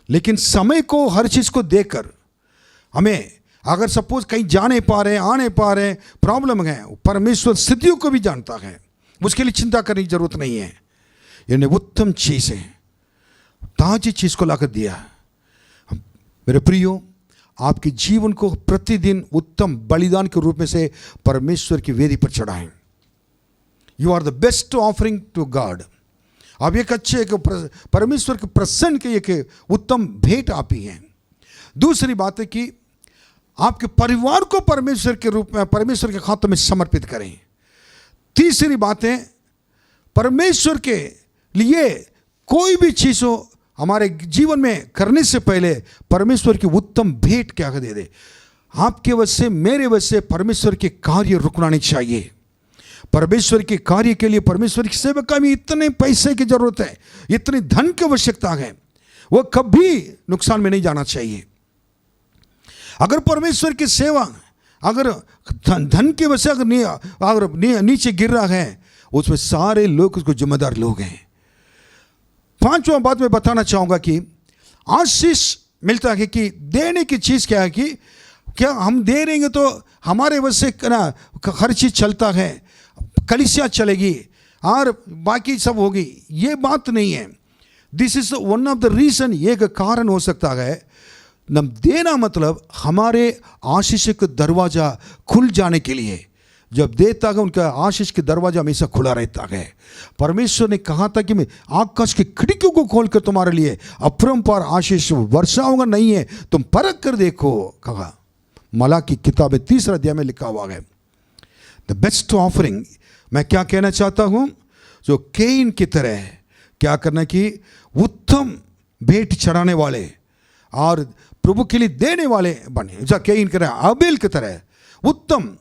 लेकिन समय को हर चीज़ को देखकर हमें अगर सपोज कहीं जा नहीं पा रहे, आ नहीं पा रहे, प्रॉब्लम है, परमेश्वर स्थितियों को भी जानता है, उसके लिए चिंता करने की जरूरत नहीं है। यानी उत्तम चीज़ है, ताजी चीज़ को लाकर दिया। मेरे प्रियो, आपके जीवन को प्रतिदिन उत्तम बलिदान के रूप में से परमेश्वर की वेदी पर चढ़ाएं। You are the best offering to God. आप एक अच्छे परमेश्वर के प्रसन्न के एक उत्तम भेंट आप ही हैं। दूसरी बात है कि आपके परिवार को परमेश्वर के रूप में, परमेश्वर के हाथों में समर्पित करें। तीसरी बात है, परमेश्वर के लिए कोई भी चीज़ हो हमारे जीवन में करने से पहले परमेश्वर की उत्तम भेंट क्या दे दे। आपके वजह से, मेरे वजह से परमेश्वर के कार्य रुकना नहीं चाहिए। परमेश्वर के कार्य के लिए, परमेश्वर की सेवा का भी इतने पैसे की जरूरत है, इतनी धन की आवश्यकता है, वो कभी नुकसान में नहीं जाना चाहिए। अगर परमेश्वर की सेवा अगर धन की वजह से अगर नीचे गिर रहा है, उसमें सारे लोग उसको जिम्मेदार लोग हैं। पांचवा बात मैं बताना चाहूँगा कि आशीष मिलता है कि देने की चीज़ क्या है कि क्या हम दे रहेंगे तो हमारे वजह से ना हर चीज़ चलता है, कलीसिया चलेगी और बाकी सब होगी, ये बात नहीं है। This is one of the reason, ये कारण हो सकता है। नम देना मतलब हमारे आशीष का दरवाज़ा खुल जाने के लिए, जब देता है उनका आशीष के दरवाजा हमेशा खुला रहता है। परमेश्वर ने कहा था कि मैं आकाश की खिड़कियों को खोलकर तुम्हारे लिए अपरंपार आशीष वर्षाऊंगा, नहीं है तुम परख कर देखो, कहा। मलाकी किताब 3 अध्याय में लिखा हुआ है। द बेस्ट ऑफरिंग, मैं क्या कहना चाहता हूँ, जो केन की तरह क्या करना कि उत्तम भेंट चढ़ाने वाले और प्रभु के लिए देने वाले बने। जो केन की तरह, अबेल की तरह उत्तम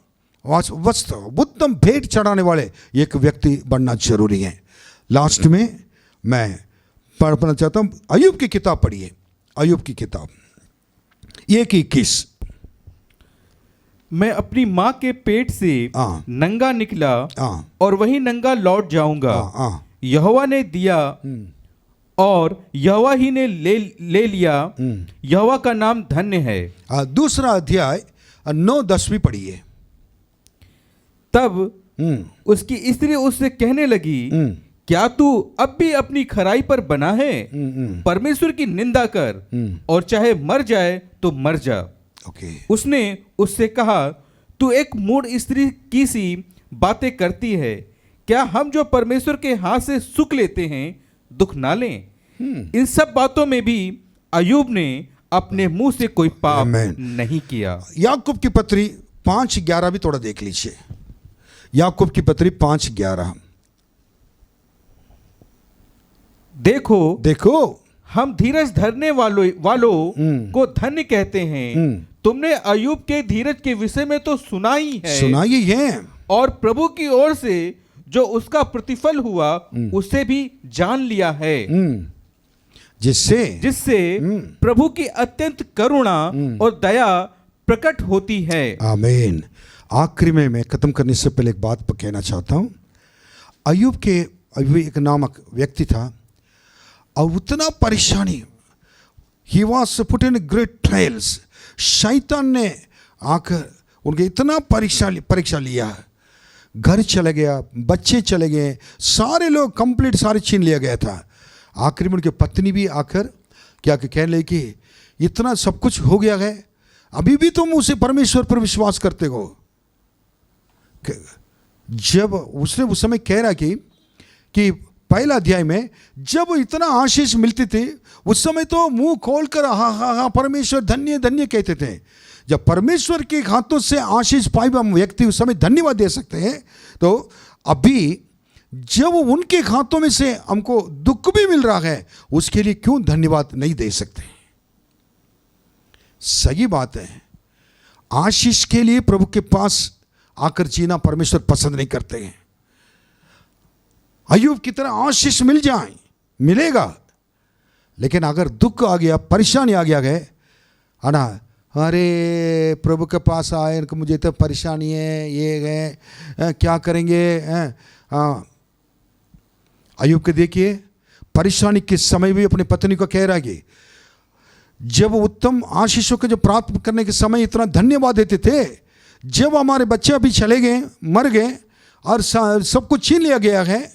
वस्त्र, उत्तम भेंट चढ़ाने वाले एक व्यक्ति बनना जरूरी है। लास्ट में मैं पढ़ना चाहता हूँ, अय्यूब की किताब पढ़िए। अय्यूब की किताब 1:21। मैं अपनी माँ के पेट से नंगा निकला और वही नंगा लौट जाऊंगा। यहोवा ने दिया और यहोवा ही ने ले लिया, यहोवा का नाम धन्य है। दूसरा अध्याय 9-10 पढ़िए। तब उसकी स्त्री उससे कहने लगी, क्या तू अब भी अपनी खराई पर बना है? परमेश्वर की निंदा कर और चाहे मर जाए तो मर जा। उसने उससे कहा, तू एक मूढ़ स्त्री की सी बातें करती है। क्या हम जो परमेश्वर के हाथ से सुख लेते हैं दुख ना लें? इन सब बातों में भी अय्यूब ने अपने मुंह से कोई पाप नहीं किया। याकूब की पत्री 5:11 भी थोड़ा देख लीजिए। याकूब की पत्री 5:11। देखो हम धीरज धरने वालों को धन्य कहते हैं। तुमने अय्यूब के धीरज के विषय में तो सुना ही है और प्रभु की ओर से जो उसका प्रतिफल हुआ उसे भी जान लिया है, जिससे प्रभु की अत्यंत करुणा और दया प्रकट होती है। आमीन। आखिरी में मैं खत्म करने से पहले एक बात पर कहना चाहता हूँ। अय्यूब एक नामक व्यक्ति था और उतना परेशानी, he was put in great trials. शैतान ने आकर उनके इतना परीक्षा लिया, घर चले गया, बच्चे चले गए, सारे लोग कंप्लीट सारे छीन लिया गया था। आखिर में उनकी पत्नी भी आकर क्या कहने लगी कि इतना सब कुछ हो गया है, अभी भी तुम उसे परमेश्वर पर विश्वास करते हो। जब उसने उस समय कह रहा कि पहला अध्याय में जब इतना आशीष मिलती थी उस समय तो मुंह खोलकर हा परमेश्वर धन्य धन्य कहते थे। जब परमेश्वर के हाथों से आशीष पाए हम व्यक्ति उस समय धन्यवाद दे सकते हैं, तो अभी जब उनके हाथों में से हमको दुख भी मिल रहा है उसके लिए क्यों धन्यवाद नहीं दे सकते? सही बात है। आशीष के लिए प्रभु के पास आकर जीना परमेश्वर पसंद नहीं करते हैं। अय्यूब की तरह आशीष मिल जाए, मिलेगा, लेकिन अगर दुख आ गया, परेशानी आ गया है ना, अरे प्रभु के पास आए, इनको मुझे तो परेशानी है, ये है, क्या करेंगे। अय्यूब के देखिए परेशानी के समय भी अपनी पत्नी को कह रहा है कि जब उत्तम आशीषों को जब प्राप्त करने के समय इतना धन्यवाद देते थे, जब हमारे बच्चे अभी चले गए, मर गए और सब कुछ छीन लिया गया है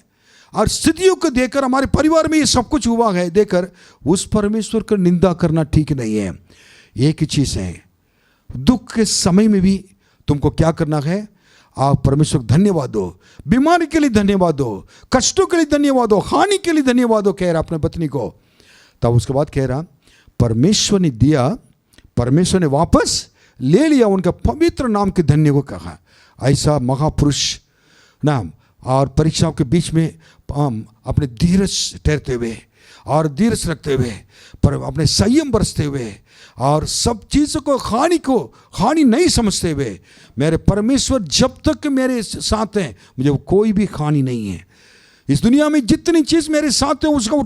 और स्थितियों को देखकर हमारे परिवार में ये सब कुछ हुआ है, देखकर उस परमेश्वर को निंदा करना ठीक नहीं है। एक ही चीज़ है, दुख के समय में भी तुमको क्या करना है, आप परमेश्वर को धन्यवाद दो, बीमारी के लिए धन्यवाद दो, कष्टों के लिए धन्यवाद दो, हानि के लिए धन्यवाद दो, कह रहा अपने पत्नी को। तब उसके बाद कह रहा परमेश्वर ने दिया, परमेश्वर ने वापस ले लिया, उनका पवित्र नाम के धन्य को कहा। ऐसा महापुरुष नाम और परीक्षाओं के बीच में अपने धीरज ठहरते हुए और धीरज रखते हुए, पर अपने संयम बरसते हुए और सब चीज़ों को हानि नहीं समझते हुए, मेरे परमेश्वर जब तक मेरे साथ हैं मुझे कोई भी हानि नहीं है। इस दुनिया में जितनी चीज़ मेरे साथ है उसको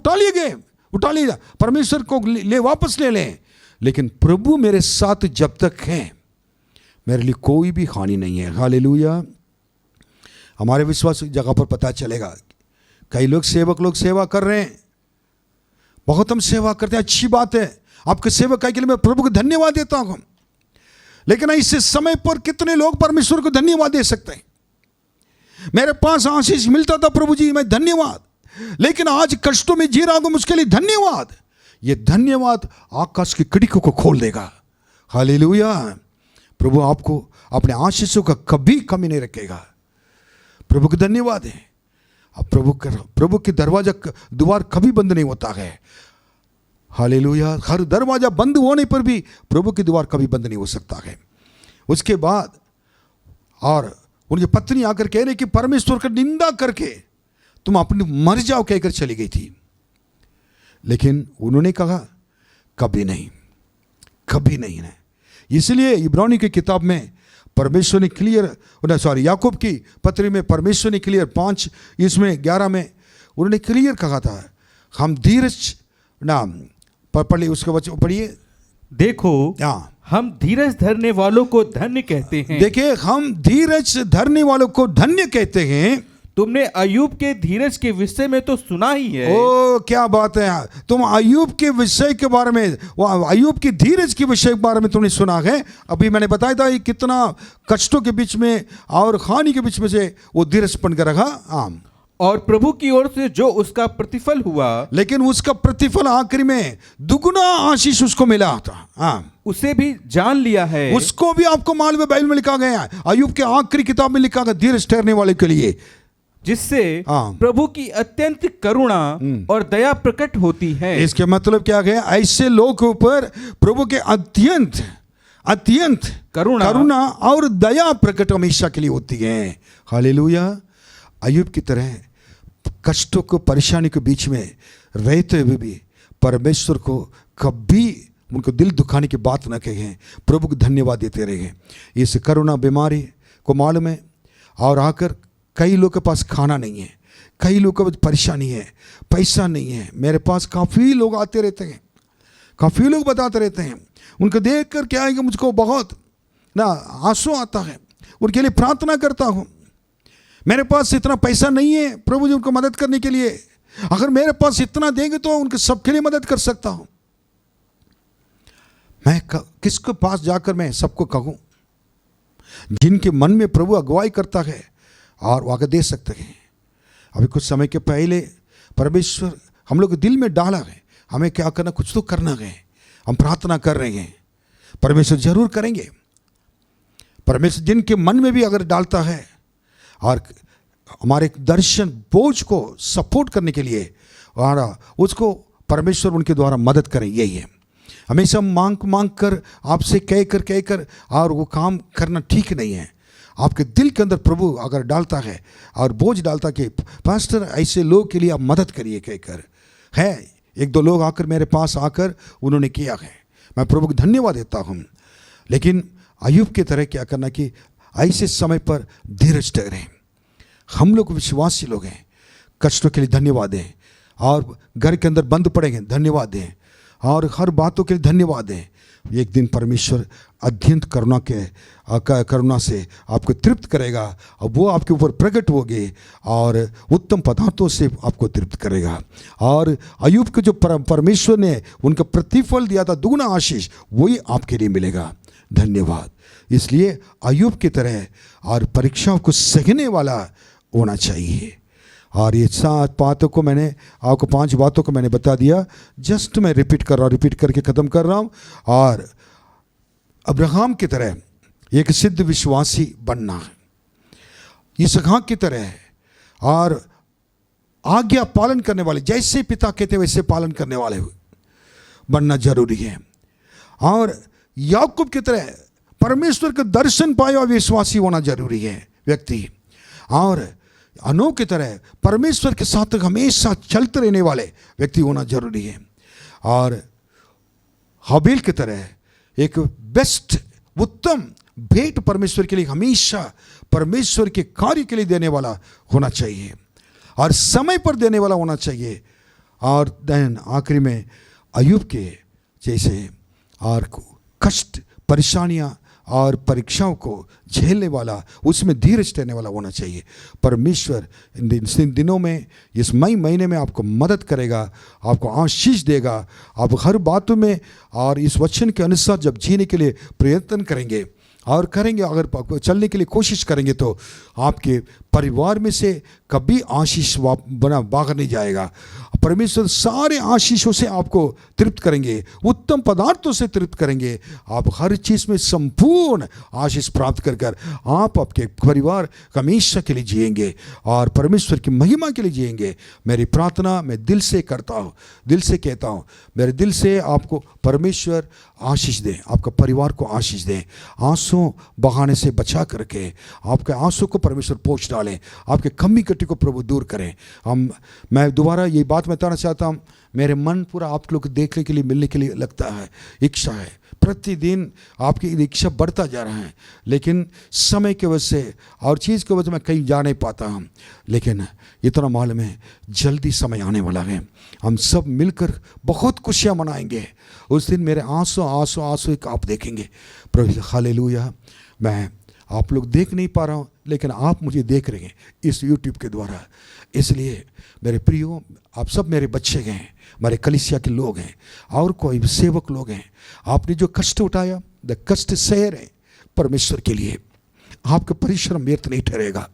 उठा लिया, परमेश्वर को वापस ले लें, लेकिन प्रभु मेरे साथ जब तक हैं मेरे लिए कोई भी हानि नहीं है। हालेलुया। हमारे विश्वास जगह पर पता चलेगा। कई लोग सेवा कर रहे हैं, बहुत हम सेवा करते हैं, अच्छी बात है, आपके सेवक के लिए मैं प्रभु को धन्यवाद देता हूं, लेकिन इस समय पर कितने लोग परमेश्वर को धन्यवाद दे सकते हैं। मेरे पास आशीष मिलता था, प्रभु जी मैं धन्यवाद, लेकिन आज कष्टों में जी रहा हूं, उसके लिए धन्यवाद। ये धन्यवाद आकाश की खिड़कियों को खोल देगा। हालेलुया। प्रभु आपको अपने आशीषों का कभी कमी नहीं रखेगा। प्रभु को धन्यवाद है। अब प्रभु के द्वार कभी बंद नहीं होता है। हालेलुया। हर दरवाजा बंद होने पर भी प्रभु की द्वार कभी बंद नहीं हो सकता है। उसके बाद और उनकी पत्नी आकर कह रही कि परमेश्वर का निंदा करके तुम अपने मर जाओ कहकर चली गई थी, लेकिन उन्होंने कहा कभी नहीं है। इसलिए इब्रानी की किताब में परमेश्वर ने याकूब की पत्री में परमेश्वर ने क्लियर 5 इसमें 11 में उन्होंने क्लियर कहा था, हम धीरज नाम पढ़िए, उसके बच्चे पढ़िए। देखो हम धीरज धरने वालों को धन्य कहते हैं। देखिए हम धीरज धरने वालों को धन्य कहते हैं। तुमने अय्यूब के धीरज के विषय में तो सुना ही है। ओ क्या बात है, तुम अय्यूब के विषय के बारे में, अय्यूब की धीरज के विषय के बारे में तुमने सुना है। अभी मैंने बताया था कितना कष्टों के बीच में और हानि के बीच में से वो धीरज बन कर रखा। और प्रभु की ओर से जो उसका प्रतिफल हुआ, लेकिन उसका प्रतिफल आखिरी में दुगुना आशीष उसको मिला था। उसे भी जान लिया है। उसको भी आपको मालूम है, बाइबल में लिखा गया है, अय्यूब के आखिरी किताब में लिखा गया धीरज ठहरने वाले के लिए, जिससे प्रभु की अत्यंत करुणा और दया प्रकट होती है। इसके मतलब क्या है, ऐसे लोग के ऊपर प्रभु के अत्यंत करुणा और दया प्रकट हमेशा के लिए होती है। हालेलुया। अय्यूब की तरह कष्टों को परेशानी के बीच में रहते हुए भी परमेश्वर को कभी उनको दिल दुखाने की बात न कहें, प्रभु को धन्यवाद देते रहे। इस करुणा बीमारी को मालूम है, और आकर कई लोग के पास खाना नहीं है, कई लोग के पास परेशानी है, पैसा नहीं है। मेरे पास काफ़ी लोग आते रहते हैं, काफ़ी लोग बताते रहते हैं, उनको देख कर क्या है कि मुझको बहुत आंसू आता है, उनके लिए प्रार्थना करता हूँ। मेरे पास इतना पैसा नहीं है प्रभु जी उनको मदद करने के लिए, अगर मेरे पास इतना देंगे तो उनके सबके लिए मदद कर सकता हूँ। मैं किसके पास जाकर मैं सबको कहूँ? जिनके मन में प्रभु अगुवाई करता है और वो आगे दे सकते हैं। अभी कुछ समय के पहले परमेश्वर हम लोग दिल में डाला है, हमें क्या करना, कुछ तो करना है। हम प्रार्थना कर रहे हैं, परमेश्वर जरूर करेंगे। परमेश्वर जिनके मन में भी अगर डालता है और हमारे दर्शन बोझ को सपोर्ट करने के लिए और उसको परमेश्वर उनके द्वारा मदद करें, यही है। हमेशा मांग कर आपसे कह कर और वो काम करना ठीक नहीं है। आपके दिल के अंदर प्रभु अगर डालता है और बोझ डालता कि पास्टर ऐसे लोग के लिए आप मदद करिए कहकर, है 1-2 लोग आकर मेरे पास आकर उन्होंने किया है, मैं प्रभु को धन्यवाद देता हूँ। लेकिन अय्यूब की तरह क्या करना कि ऐसे समय पर धीरज धरें। हम लोग विश्वासी लोग हैं, कष्टों के लिए धन्यवाद दें, और घर के अंदर बंद पड़ेंगे धन्यवाद दें, और हर बातों के लिए धन्यवाद दें। एक दिन परमेश्वर अत्यंत करुणा से आपको तृप्त करेगा, और वो आपके ऊपर प्रकट होगे और उत्तम पदार्थों से आपको तृप्त करेगा। और अय्यूब को जो परमेश्वर ने उनका प्रतिफल दिया था, दुगना आशीष, वही आपके लिए मिलेगा। धन्यवाद। इसलिए अय्यूब की तरह और परीक्षाओं को सहने वाला होना चाहिए। और ये 7 बातों को मैंने आपको 5 बातों को मैंने बता दिया, जस्ट मैं रिपीट कर रहा हूँ, रिपीट करके ख़त्म कर रहा हूँ। और अब्राहम की तरह एक सिद्ध विश्वासी बनना है, इसहाक की तरह, और आज्ञा पालन करने वाले, जैसे पिता कहते वैसे पालन करने वाले बनना जरूरी है। और याकूब की तरह परमेश्वर का दर्शन पाए हुआ विश्वासी होना जरूरी है व्यक्ति। और अनोख की तरह परमेश्वर के साथ हमेशा चलते रहने वाले व्यक्ति होना जरूरी है। और हाबिल की तरह एक बेस्ट उत्तम भेंट परमेश्वर के लिए हमेशा परमेश्वर के कार्य के लिए देने वाला होना चाहिए, और समय पर देने वाला होना चाहिए। और देन आखिरी में अय्यूब के जैसे और कष्ट, परेशानियाँ और परीक्षाओं को झेलने वाला, उसमें धीरज रहने वाला होना चाहिए। परमेश्वर इन दिनों में, इस मई महीने में आपको मदद करेगा, आपको आशीष देगा। आप हर बातों में और इस वचन के अनुसार जब जीने के लिए प्रयत्न करेंगे और करेंगे, अगर चलने के लिए कोशिश करेंगे, तो आपके परिवार में से कभी आशीष बना बाहर नहीं जाएगा। परमेश्वर सारे आशीषों से आपको तृप्त करेंगे, उत्तम पदार्थों से तृप्त करेंगे। आप हर चीज़ में संपूर्ण आशीष प्राप्त कर कर आप आपके परिवार हमेशा के लिए जिएंगे और परमेश्वर की महिमा के लिए जिएंगे। मेरी प्रार्थना मैं दिल से करता हूँ, दिल से कहता हूँ, मेरे दिल से आपको परमेश्वर आशीष दें, आपका परिवार को आशीष दें। आंसू बहाने से बचा करके आपके आंसू को परमेश्वर पोंछ डालें, आपके कमी कटी को प्रभु दूर करें। मैं दोबारा ये बात बताना चाहता हूँ, मेरे मन पूरा आप लोग देखने के लिए, मिलने के लिए लगता है, इच्छा है, प्रतिदिन आपकी इच्छा बढ़ता जा रहा है, लेकिन समय की वजह से और चीज़ की वजह से मैं कहीं जा नहीं पाता हूँ। लेकिन इतना मालूम है जल्दी समय आने वाला है, हम सब मिलकर बहुत खुशियाँ मनाएंगे। उस दिन मेरे आंसू आंसू आंसू एक आप देखेंगे। प्रभु हालेलुया। मैं आप लोग देख नहीं पा रहा हूँ, लेकिन आप मुझे देख रहे हैं इस यूट्यूब के द्वारा। इसलिए मेरे प्रियो, आप सब मेरे बच्चे हैं, मेरे कलीसिया के लोग हैं और कोई सेवक लोग हैं। आपने जो कष्ट उठाया, द कष्ट सह रहे परमेश्वर के लिए, आपका परिश्रम व्यर्थ नहीं ठहरेगा।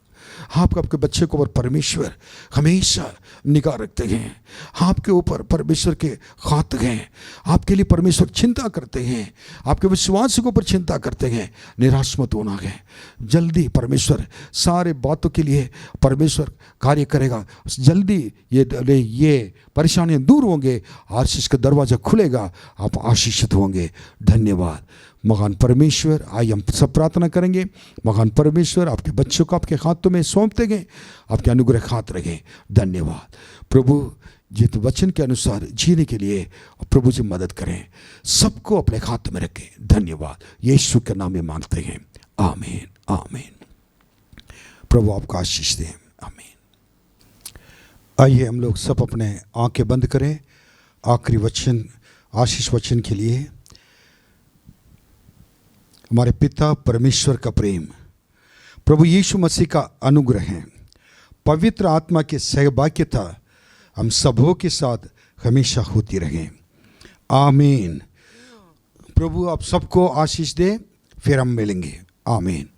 आपके बच्चे के ऊपर परमेश्वर हमेशा निगाह रखते हैं, आपके ऊपर परमेश्वर के हाथ हैं, आपके लिए परमेश्वर चिंता करते हैं, आपके विश्वास के ऊपर चिंता करते हैं। निराश मत होना है, जल्दी परमेश्वर सारे बातों के लिए परमेश्वर कार्य करेगा। जल्दी ये परेशानियाँ दूर होंगे, आशीष का दरवाज़ा खुलेगा, आप आशीषित होंगे। धन्यवाद महान परमेश्वर। आइए हम सब प्रार्थना करेंगे। महान परमेश्वर, आपके बच्चों को आपके हाथों में सौंप देंगे, आपके अनुग्रह हाथ रखें। धन्यवाद प्रभु, जित वचन के अनुसार जीने के लिए प्रभु जी मदद करें, सबको अपने हाथ में रखें। धन्यवाद, यीशु के नाम में मांगते हैं, आमीन आमीन। प्रभु आपका आशीष दें, आमीन। आइए हम लोग सब अपने आंखें बंद करें आखिरी वचन, आशीष वचन के लिए। हमारे पिता परमेश्वर का प्रेम, प्रभु यीशु मसीह का अनुग्रह है, पवित्र आत्मा की सहभागिता हम सबों के साथ हमेशा होती रहे, आमीन। प्रभु आप सबको आशीष दे, फिर हम मिलेंगे, आमीन।